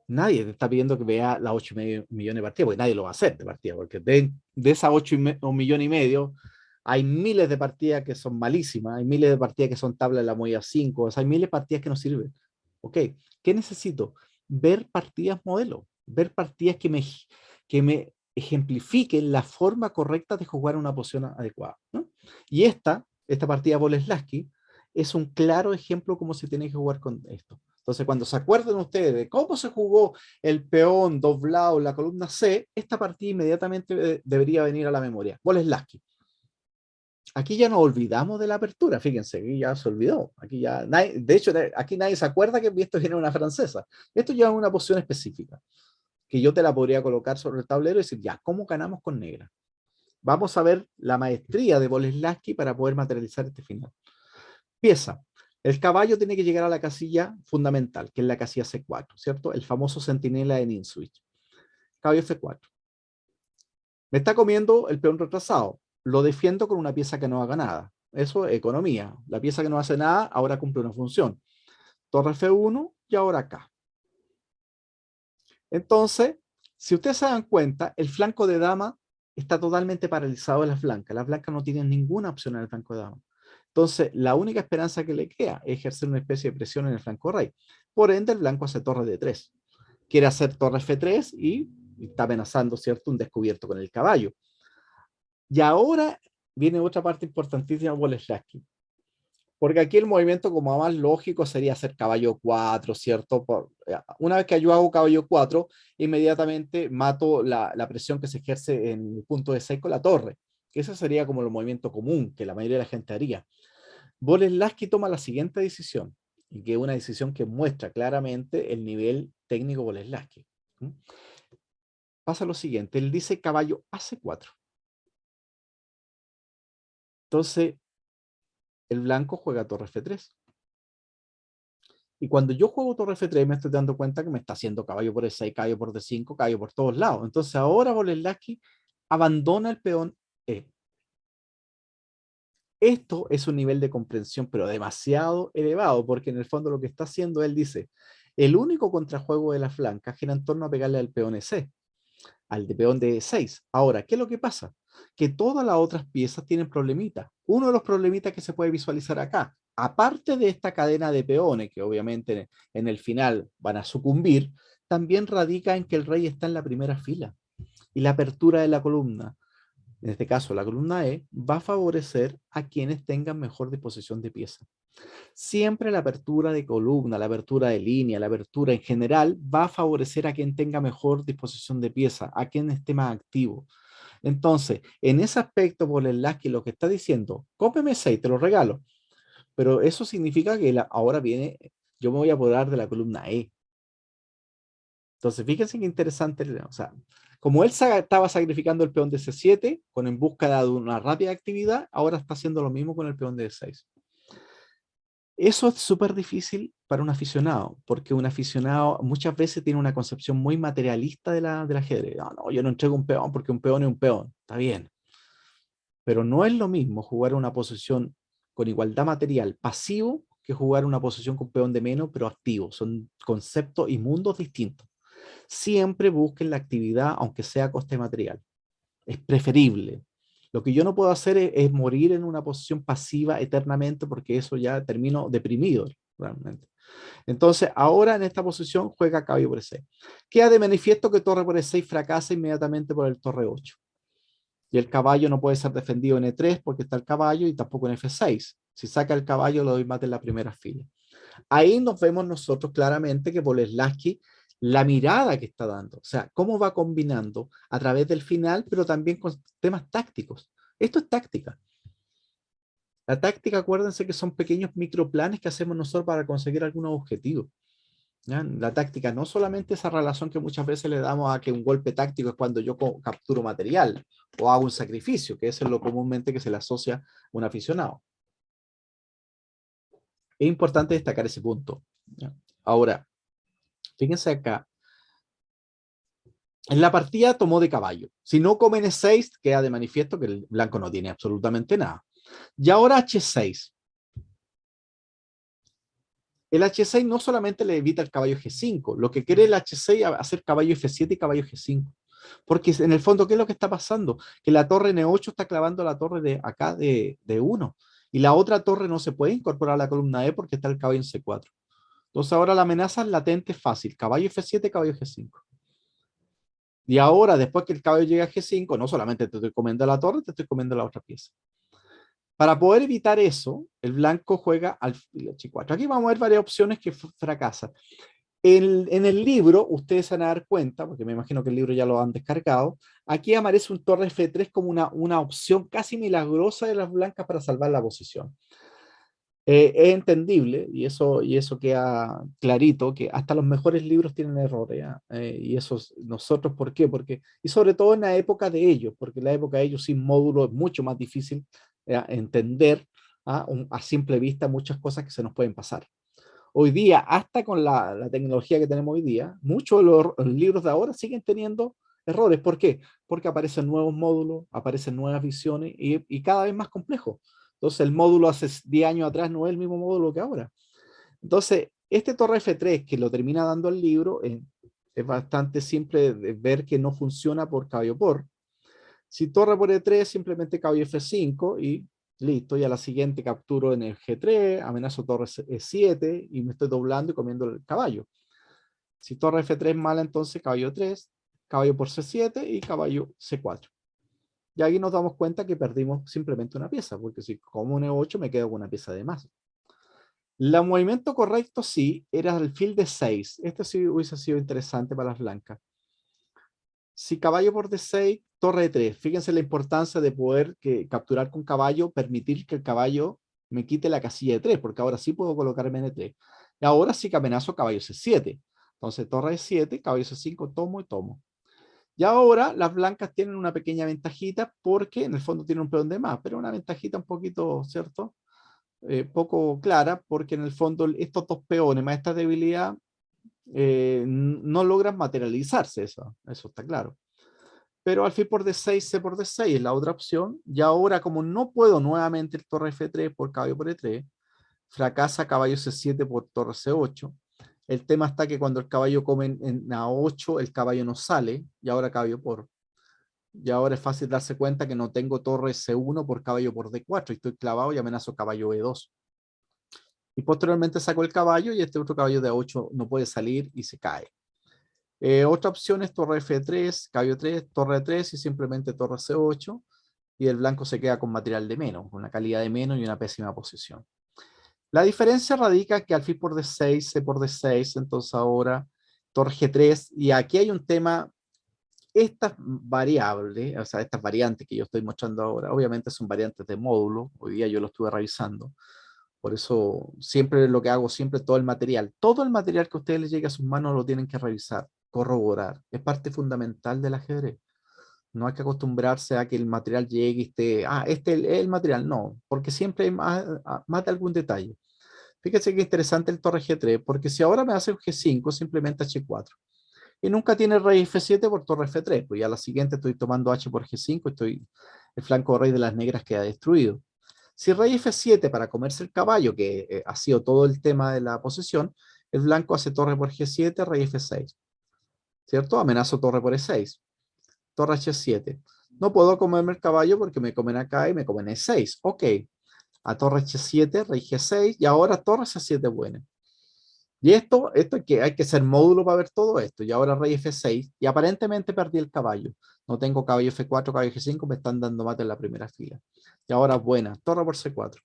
Nadie te está pidiendo que vea las 8 millones de partidas, porque nadie lo va a hacer de partida, porque de esas 8 millones y medio, hay miles de partidas que son malísimas, hay miles de partidas que son tabla de la movida 5, o sea, hay miles de partidas que no sirven. Ok, ¿qué necesito? Ver partidas modelo, ver partidas que me ejemplifiquen la forma correcta de jugar una posición adecuada, ¿no? Y esta partida Boleslavski es un claro ejemplo cómo se tiene que jugar con esto. Entonces, cuando se acuerden ustedes de cómo se jugó el peón doblado en la columna C, esta partida inmediatamente debería venir a la memoria. Boleslavski. Aquí ya nos olvidamos de la apertura, fíjense, aquí ya se olvidó. Aquí ya de hecho, aquí nadie se acuerda que esto viene una francesa. Esto ya es una posición específica, que yo te la podría colocar sobre el tablero y decir, ya, ¿cómo ganamos con negra? Vamos a ver la maestría de Boleslavski para poder materializar este final. Pieza. El caballo tiene que llegar a la casilla fundamental, que es la casilla C4, ¿cierto? El famoso centinela de Ninswitch. Caballo C4. Me está comiendo el peón retrasado. Lo defiendo con una pieza que no haga nada. Eso es economía. La pieza que no hace nada ahora cumple una función. Torre F1 y ahora acá. Entonces, si ustedes se dan cuenta, el flanco de dama está totalmente paralizado en las blancas. Las blancas no tienen ninguna opción en el flanco de dama. Entonces, la única esperanza que le queda es ejercer una especie de presión en el flanco rey. Por ende, el blanco hace torre D3. Quiere hacer torre F3 y está amenazando, ¿cierto?, un descubierto con el caballo. Y ahora viene otra parte importantísima de Boleslavski. Porque aquí el movimiento como más lógico sería hacer caballo 4, ¿cierto? Una vez que yo hago caballo 4, inmediatamente mato la presión que se ejerce en el punto de 6 con la torre. Que ese sería como el movimiento común que la mayoría de la gente haría. Boleslavski toma la siguiente decisión, y que es una decisión que muestra claramente el nivel técnico Boleslavski. Pasa lo siguiente, él dice caballo AC4. Entonces, el blanco juega torre F3. Y cuando yo juego torre F3 me estoy dando cuenta que me está haciendo caballo por E6, caballo por D5, caballo por todos lados. Entonces ahora Boleslavski abandona el peón E. Esto es un nivel de comprensión pero demasiado elevado, porque en el fondo lo que está haciendo él dice, el único contrajuego de la flanca gira en torno a pegarle al peón E6, al de peón de E6. Ahora, ¿qué es lo que pasa? Que todas las otras piezas tienen problemitas. Uno de los problemitas que se puede visualizar acá, aparte de esta cadena de peones, que obviamente en el final van a sucumbir, también radica en que el rey está en la primera fila. Y la apertura de la columna, en este caso la columna E, va a favorecer a quienes tengan mejor disposición de pieza. Siempre la apertura de columna, la apertura de línea, la apertura en general va a favorecer a quien tenga mejor disposición de pieza, a quien esté más activo. Entonces, en ese aspecto, Boleslavski lo que está diciendo, cómprame 6, te lo regalo. Pero eso significa que ahora viene, yo me voy a apoderar de la columna E. Entonces, fíjense qué interesante. O sea, como él estaba sacrificando el peón de C7 en búsqueda de una rápida actividad, ahora está haciendo lo mismo con el peón de E6. Eso es súper difícil para un aficionado, porque un aficionado muchas veces tiene una concepción muy materialista del ajedrez. No, no, yo no entrego un peón porque un peón es un peón. Está bien. Pero no es lo mismo jugar una posición con igualdad material pasivo que jugar una posición con peón de menos, pero activo. Son conceptos y mundos distintos. Siempre busquen la actividad, aunque sea a coste material. Es preferible. Lo que yo no puedo hacer es morir en una posición pasiva eternamente, porque eso ya termino deprimido realmente. Entonces, ahora en esta posición juega caballo por E6. Queda de manifiesto que torre por E6 fracasa inmediatamente por el torre 8. Y el caballo no puede ser defendido en E3 porque está el caballo y tampoco en F6. Si saca el caballo, lo doy mate en la primera fila. Ahí nos vemos nosotros claramente que Boleslavski, la mirada que está dando, o sea, cómo va combinando a través del final, pero también con temas tácticos. Esto es táctica. La táctica, acuérdense que son pequeños microplanes que hacemos nosotros para conseguir algunos objetivos. ¿Ya? La táctica no solamente esa relación que muchas veces le damos a que un golpe táctico es cuando yo capturo material o hago un sacrificio, que eso es lo comúnmente que se le asocia a un aficionado. Es importante destacar ese punto. ¿Ya? Ahora, fíjense acá. En la partida tomó de caballo. Si no come en E6, queda de manifiesto que el blanco no tiene absolutamente nada. Y ahora H6. El H6 no solamente le evita el caballo G5, lo que quiere el H6 es hacer caballo F7 y caballo G5. Porque en el fondo, ¿qué es lo que está pasando? Que la torre N8 está clavando la torre de acá de 1. Y la otra torre no se puede incorporar a la columna E porque está el caballo en C4. Entonces ahora la amenaza latente es fácil. Caballo F7, caballo G5. Y ahora, después que el caballo llega a G5, no solamente te estoy comiendo la torre, te estoy comiendo la otra pieza. Para poder evitar eso, el blanco juega alfil H4. Aquí vamos a ver varias opciones que fracasan. En el libro, ustedes se van a dar cuenta, porque me imagino que el libro ya lo han descargado, aquí aparece un torre F3 como una opción casi milagrosa de las blancas para salvar la posición. Es entendible, y eso queda clarito, que hasta los mejores libros tienen errores. Y eso nosotros, ¿por qué? Porque, y sobre todo en la época de ellos, porque en la época de ellos sin módulo es mucho más difícil entender a simple vista muchas cosas que se nos pueden pasar. Hoy día, hasta con la tecnología que tenemos hoy día, muchos de los libros de ahora siguen teniendo errores. ¿Por qué? Porque aparecen nuevos módulos, aparecen nuevas visiones y cada vez más complejos. Entonces, el módulo hace 10 años atrás no es el mismo módulo que ahora. Entonces, este torre F3 que lo termina dando el libro es bastante simple de ver que no funciona por caballo por. Si torre por E3, simplemente caballo F5 y Listo, y a la siguiente capturo en el G3, amenazo torre E7 y me estoy doblando y comiendo el caballo. Si torre F3 es mala, entonces caballo 3, caballo por C7 y caballo C4. Y aquí nos damos cuenta que perdimos simplemente una pieza, porque si como un E8 me quedo con una pieza de más. El movimiento correcto sí, era el alfil de 6. Este sí hubiese sido interesante para las blancas. Si caballo por D6, torre de 3. Fíjense la importancia de poder capturar con caballo, permitir que el caballo me quite la casilla de 3, porque ahora sí puedo colocarme en E3. Y ahora sí que amenazo caballo C7. Entonces torre de 7, caballo C5, tomo y tomo. Y ahora las blancas tienen una pequeña ventajita porque en el fondo tienen un peón de más, pero una ventajita un poquito, ¿cierto? Poco clara, porque en el fondo estos dos peones más esta debilidad no logran materializarse, eso está claro. Pero alfil por D6, C por D6 es la otra opción. Y ahora, como no puedo nuevamente el torre F3 por caballo por E3, fracasa caballo C7 por torre C8. El tema está que cuando el caballo come en A8, el caballo no sale, y ahora caballo por. Y ahora es fácil darse cuenta que no tengo torre C1 por caballo por D4, y estoy clavado y amenazo caballo E2. Y posteriormente saco el caballo y este otro caballo de A8 no puede salir y se cae. Otra opción es torre F3, caballo 3, torre 3 y simplemente torre C8 y el blanco se queda con material de menos, con una calidad de menos y una pésima posición. La diferencia radica que alfil por D6, C por D6, entonces ahora torre G3 y aquí hay un tema, estas variables, o sea, estas variantes que yo estoy mostrando ahora, obviamente son variantes de módulo, hoy día yo lo estuve revisando, por eso siempre lo que hago, siempre todo el material que a ustedes les llegue a sus manos lo tienen que revisar, corroborar. Es parte fundamental del ajedrez. No hay que acostumbrarse a que el material llegue y esté, este es el material. No, porque siempre hay más de algún detalle. Fíjense qué interesante el torre G3, porque si ahora me hace un G5, simplemente H4. Y nunca tiene rey F7 por torre F3, pues ya a la siguiente estoy tomando H por G5, el flanco rey de las negras queda destruido. Si rey F7 para comerse el caballo, que ha sido todo el tema de la posesión, el blanco hace torre por G7, rey F6, ¿cierto? Amenazo torre por E6, torre H7. No puedo comerme el caballo porque me comen acá y me comen E6. Ok, a torre H7, rey G6 y ahora torre C7 buena. Y esto hay que ser módulo para ver todo esto. Y ahora rey F6 y aparentemente perdí el caballo. No tengo caballo F4, caballo G5, me están dando mate en la primera fila. Y ahora buena, torre por C4.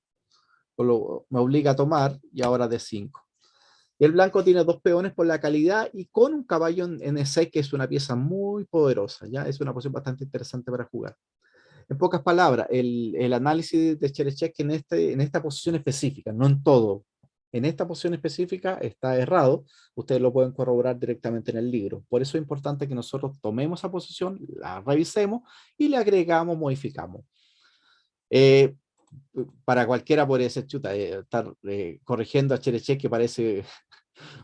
Me obliga a tomar y ahora D5. Y el blanco tiene dos peones por la calidad y con un caballo en E6 que es una pieza muy poderosa, ¿ya? Es una posición bastante interesante para jugar. En pocas palabras, el análisis de Cherechek en esta posición específica, no en todo, en esta posición específica está errado, ustedes lo pueden corroborar directamente en el libro. Por eso es importante que nosotros tomemos esa posición, la revisemos y le agregamos, modificamos. Eh, para cualquiera podría ser chuta, estar corrigiendo a Cherechek que parece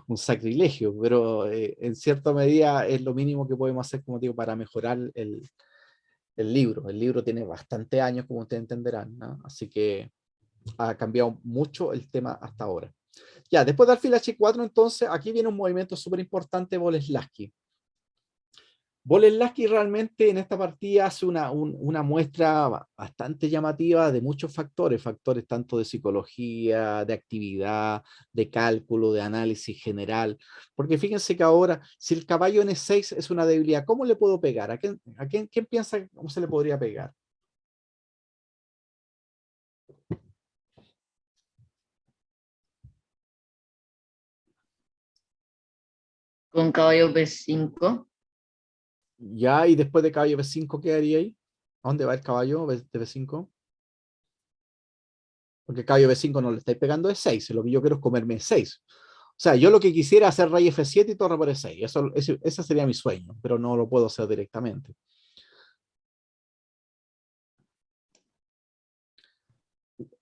un sacrilegio, pero en cierta medida es lo mínimo que podemos hacer, como digo, para mejorar el libro. El libro tiene bastante años, como ustedes entenderán, ¿no? Así que ha cambiado mucho el tema hasta ahora. Ya, después de alfil H4, entonces, aquí viene un movimiento súper importante, Boleslavski. Boleslavski realmente en esta partida hace una muestra bastante llamativa de muchos factores, factores tanto de psicología, de actividad, de cálculo, de análisis general, porque fíjense que ahora, si el caballo en E6 es una debilidad, ¿cómo le puedo pegar? ¿Quién piensa cómo se le podría pegar? Con caballo B5. Ya, y después de caballo B5, ¿qué haría ahí? ¿A dónde va el caballo de B5? Porque caballo B5 no le estáis pegando E6, lo que yo quiero es comerme E6. O sea, yo lo que quisiera es hacer rey F7 y torre por E6. Ese sería mi sueño, pero no lo puedo hacer directamente.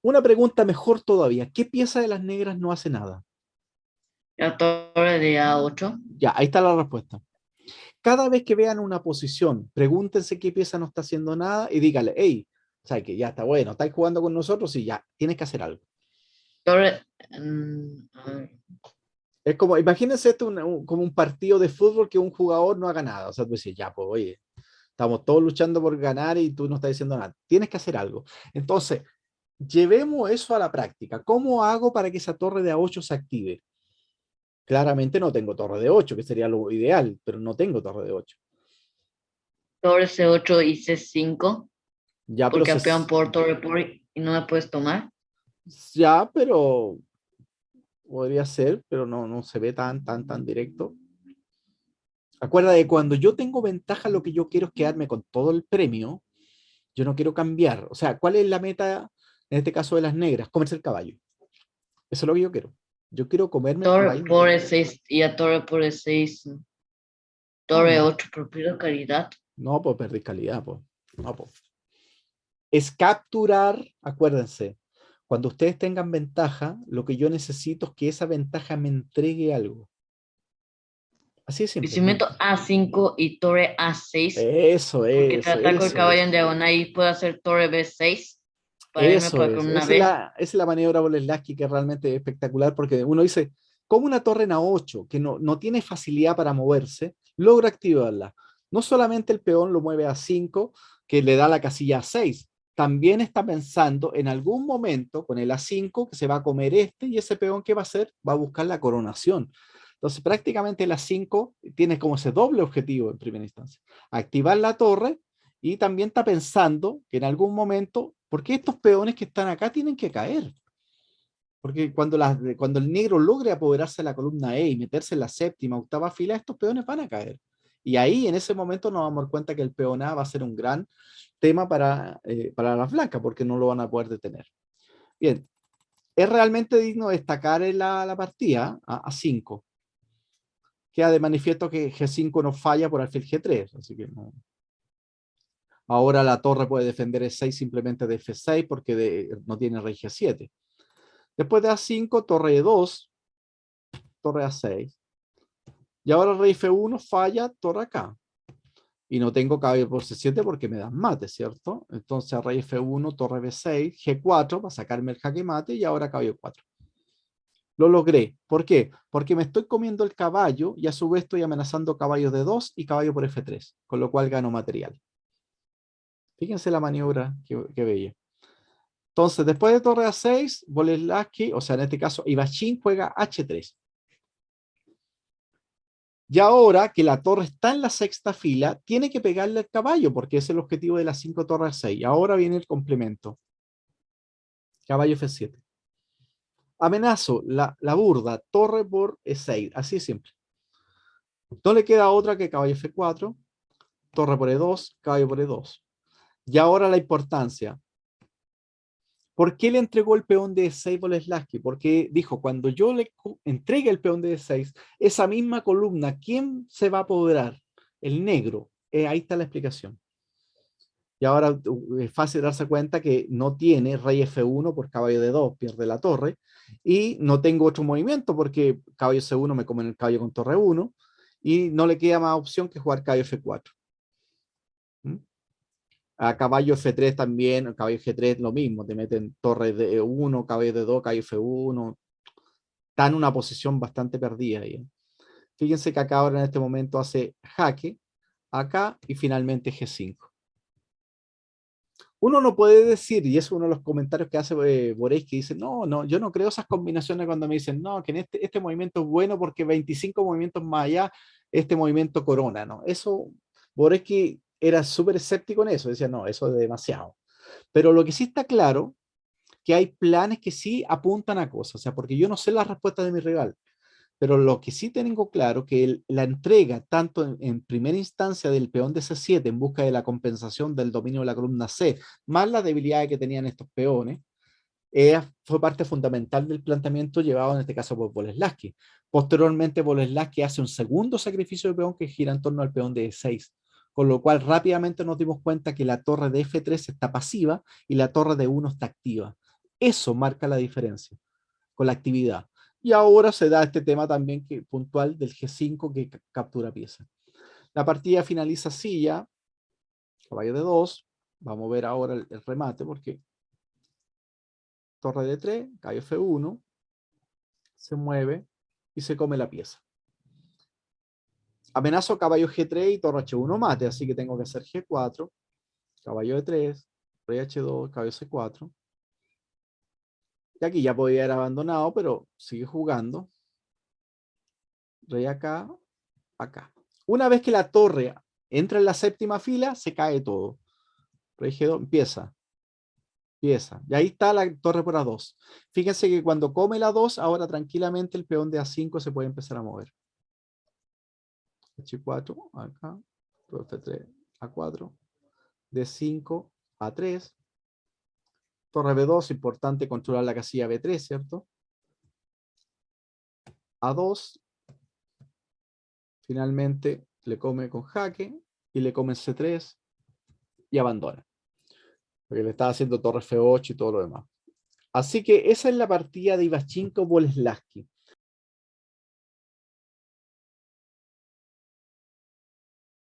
Una pregunta mejor todavía. ¿Qué pieza de las negras no hace nada? La torre de A8. Ya, ahí está la respuesta. Cada vez que vean una posición, pregúntense qué pieza no está haciendo nada y díganle, hey, o sea, que ya está bueno, estáis jugando con nosotros y ya, tienes que hacer algo. Torre. Es como, imagínense esto como un partido de fútbol que un jugador no haga nada. O sea, tú dices, ya, pues, oye, estamos todos luchando por ganar y tú no estás diciendo nada. Tienes que hacer algo. Entonces, llevemos eso a la práctica. ¿Cómo hago para que esa torre de A8 se active? Claramente no tengo torre de 8, que sería lo ideal, pero no tengo torre de 8. Torre C8 y C5, Ya, pero porque apean por torre por y no me puedes tomar. ya, pero podría ser, pero no se ve tan directo. Acuerda de cuando yo tengo ventaja, lo que yo quiero es quedarme con todo el premio. Yo no quiero cambiar. O sea, ¿cuál es la meta en este caso de las negras? Comerse el caballo. Eso es lo que yo quiero. Yo quiero comerme el Torre caballo. por E6 y a torre por E6. No, Torre no, 8, propiedad caridad. no puedo perder calidad. Po. No, po. Es capturar, acuérdense, cuando ustedes tengan ventaja, lo que yo necesito es que esa ventaja me entregue algo. Así de Y simple. si meto A5 y torre A6, Eso, porque te eso, ataco el eso, caballo eso. en diagonal y puedo hacer torre B6 para irme Eso por la es. columna Esa es B. la maniobra Boleslavsky que es realmente espectacular porque uno dice, como una torre en A8 que no tiene facilidad para moverse, logra activarla. No solamente el peón lo mueve a 5, que le da la casilla a 6, también está pensando en algún momento con el A5 que se va a comer este y ese peón que va a hacer va a buscar la coronación. Entonces prácticamente el A5 tiene como ese doble objetivo en primera instancia, activar la torre y también está pensando que en algún momento, porque estos peones que están acá tienen que caer. Porque cuando el negro logre apoderarse de la columna E y meterse en la séptima, octava fila, estos peones van a caer. Y ahí, en ese momento, nos vamos a dar cuenta que el peón A va a ser un gran tema para las blancas, porque no lo van a poder detener. Bien, es realmente digno destacar en la partida a 5. Queda de manifiesto que G5 no falla por alfil G3, así que no, ahora la torre puede defender E6 simplemente de F6 porque no tiene rey G7. Después de A5, torre E2, torre A6. Y ahora rey F1 falla, torre acá. Y no tengo caballo por C7 porque me dan mate, ¿cierto? Entonces rey F1, torre B6, G4 para sacarme el jaque mate y ahora caballo 4. Lo logré. ¿Por qué? Porque me estoy comiendo el caballo y a su vez estoy amenazando caballo de 2 y caballo por F3, con lo cual gano material. Fíjense la maniobra que bella. Entonces, después de torre A6, Boleslavsky, o sea, en este caso, Ivachín juega H3. Y ahora que la torre está en la sexta fila, tiene que pegarle al caballo, porque es el objetivo de las 5 torres 6. Ahora viene el complemento. Caballo F7. Amenazo la burda, torre por E6. Así es simple. No le queda otra que caballo F4, torre por E2, caballo por E2. Y ahora la importancia. ¿Por qué le entregó el peón de E6 Boleslavsky? Porque dijo, cuando yo le entregue el peón de E6, esa misma columna, ¿quién se va a apoderar? El negro. Ahí está la explicación. Y ahora es fácil darse cuenta que no tiene rey F1 por caballo de 2, pierde la torre. Y no tengo otro movimiento porque caballo C1 me come en el caballo con torre 1. Y no le queda más opción que jugar caballo F4. ¿Mm? A caballo F3 también, caballo G3 lo mismo, te meten torre de 1, caballo de 2, caballo F1, está en una posición bastante perdida ahí. Fíjense que acá ahora en este momento hace jaque, acá y finalmente G5. Uno no puede decir, y es uno de los comentarios que hace Borés, que dice, no, yo no creo esas combinaciones cuando me dicen, no, que en este movimiento es bueno porque 25 movimientos más allá, este movimiento corona, ¿no? Eso, Borés que era súper escéptico en eso, decía, no, eso es demasiado. Pero lo que sí está claro, que hay planes que sí apuntan a cosas, o sea, porque yo no sé las respuestas de mi rival, pero lo que sí tengo claro que la entrega tanto en primera instancia del peón de C7 en busca de la compensación del dominio de la columna C, más las debilidades que tenían estos peones, fue parte fundamental del planteamiento llevado en este caso por Boleslavsky. Posteriormente, Boleslavsky hace un segundo sacrificio de peón que gira en torno al peón de E6, con lo cual rápidamente nos dimos cuenta que la torre de F3 está pasiva y la torre de 1 está activa. Eso marca la diferencia con la actividad. Y ahora se da este tema también puntual del G5 que captura pieza. La partida finaliza así ya, caballo de 2. Vamos a ver ahora el remate porque torre de 3, caballo F1, se mueve y se come la pieza. Amenazo caballo G3 y torre H1 mate, así que tengo que hacer G4, caballo de 3, rey H2, caballo C4. Y aquí ya podía haber abandonado, pero sigue jugando. Rey acá, acá. Una vez que la torre entra en la séptima fila, se cae todo. Rey G2 empieza. Empieza. Y ahí está la torre por A2. Fíjense que cuando come la 2, ahora tranquilamente el peón de A5 se puede empezar a mover. H4, acá. F3, A4. D5, A3. Torre B2, importante controlar la casilla B3, ¿cierto? A2. Finalmente le come con jaque y le come C3 y abandona. Porque le estaba haciendo torre F8 y todo lo demás. Así que esa es la partida de Ivashchenko-Boleslavsky.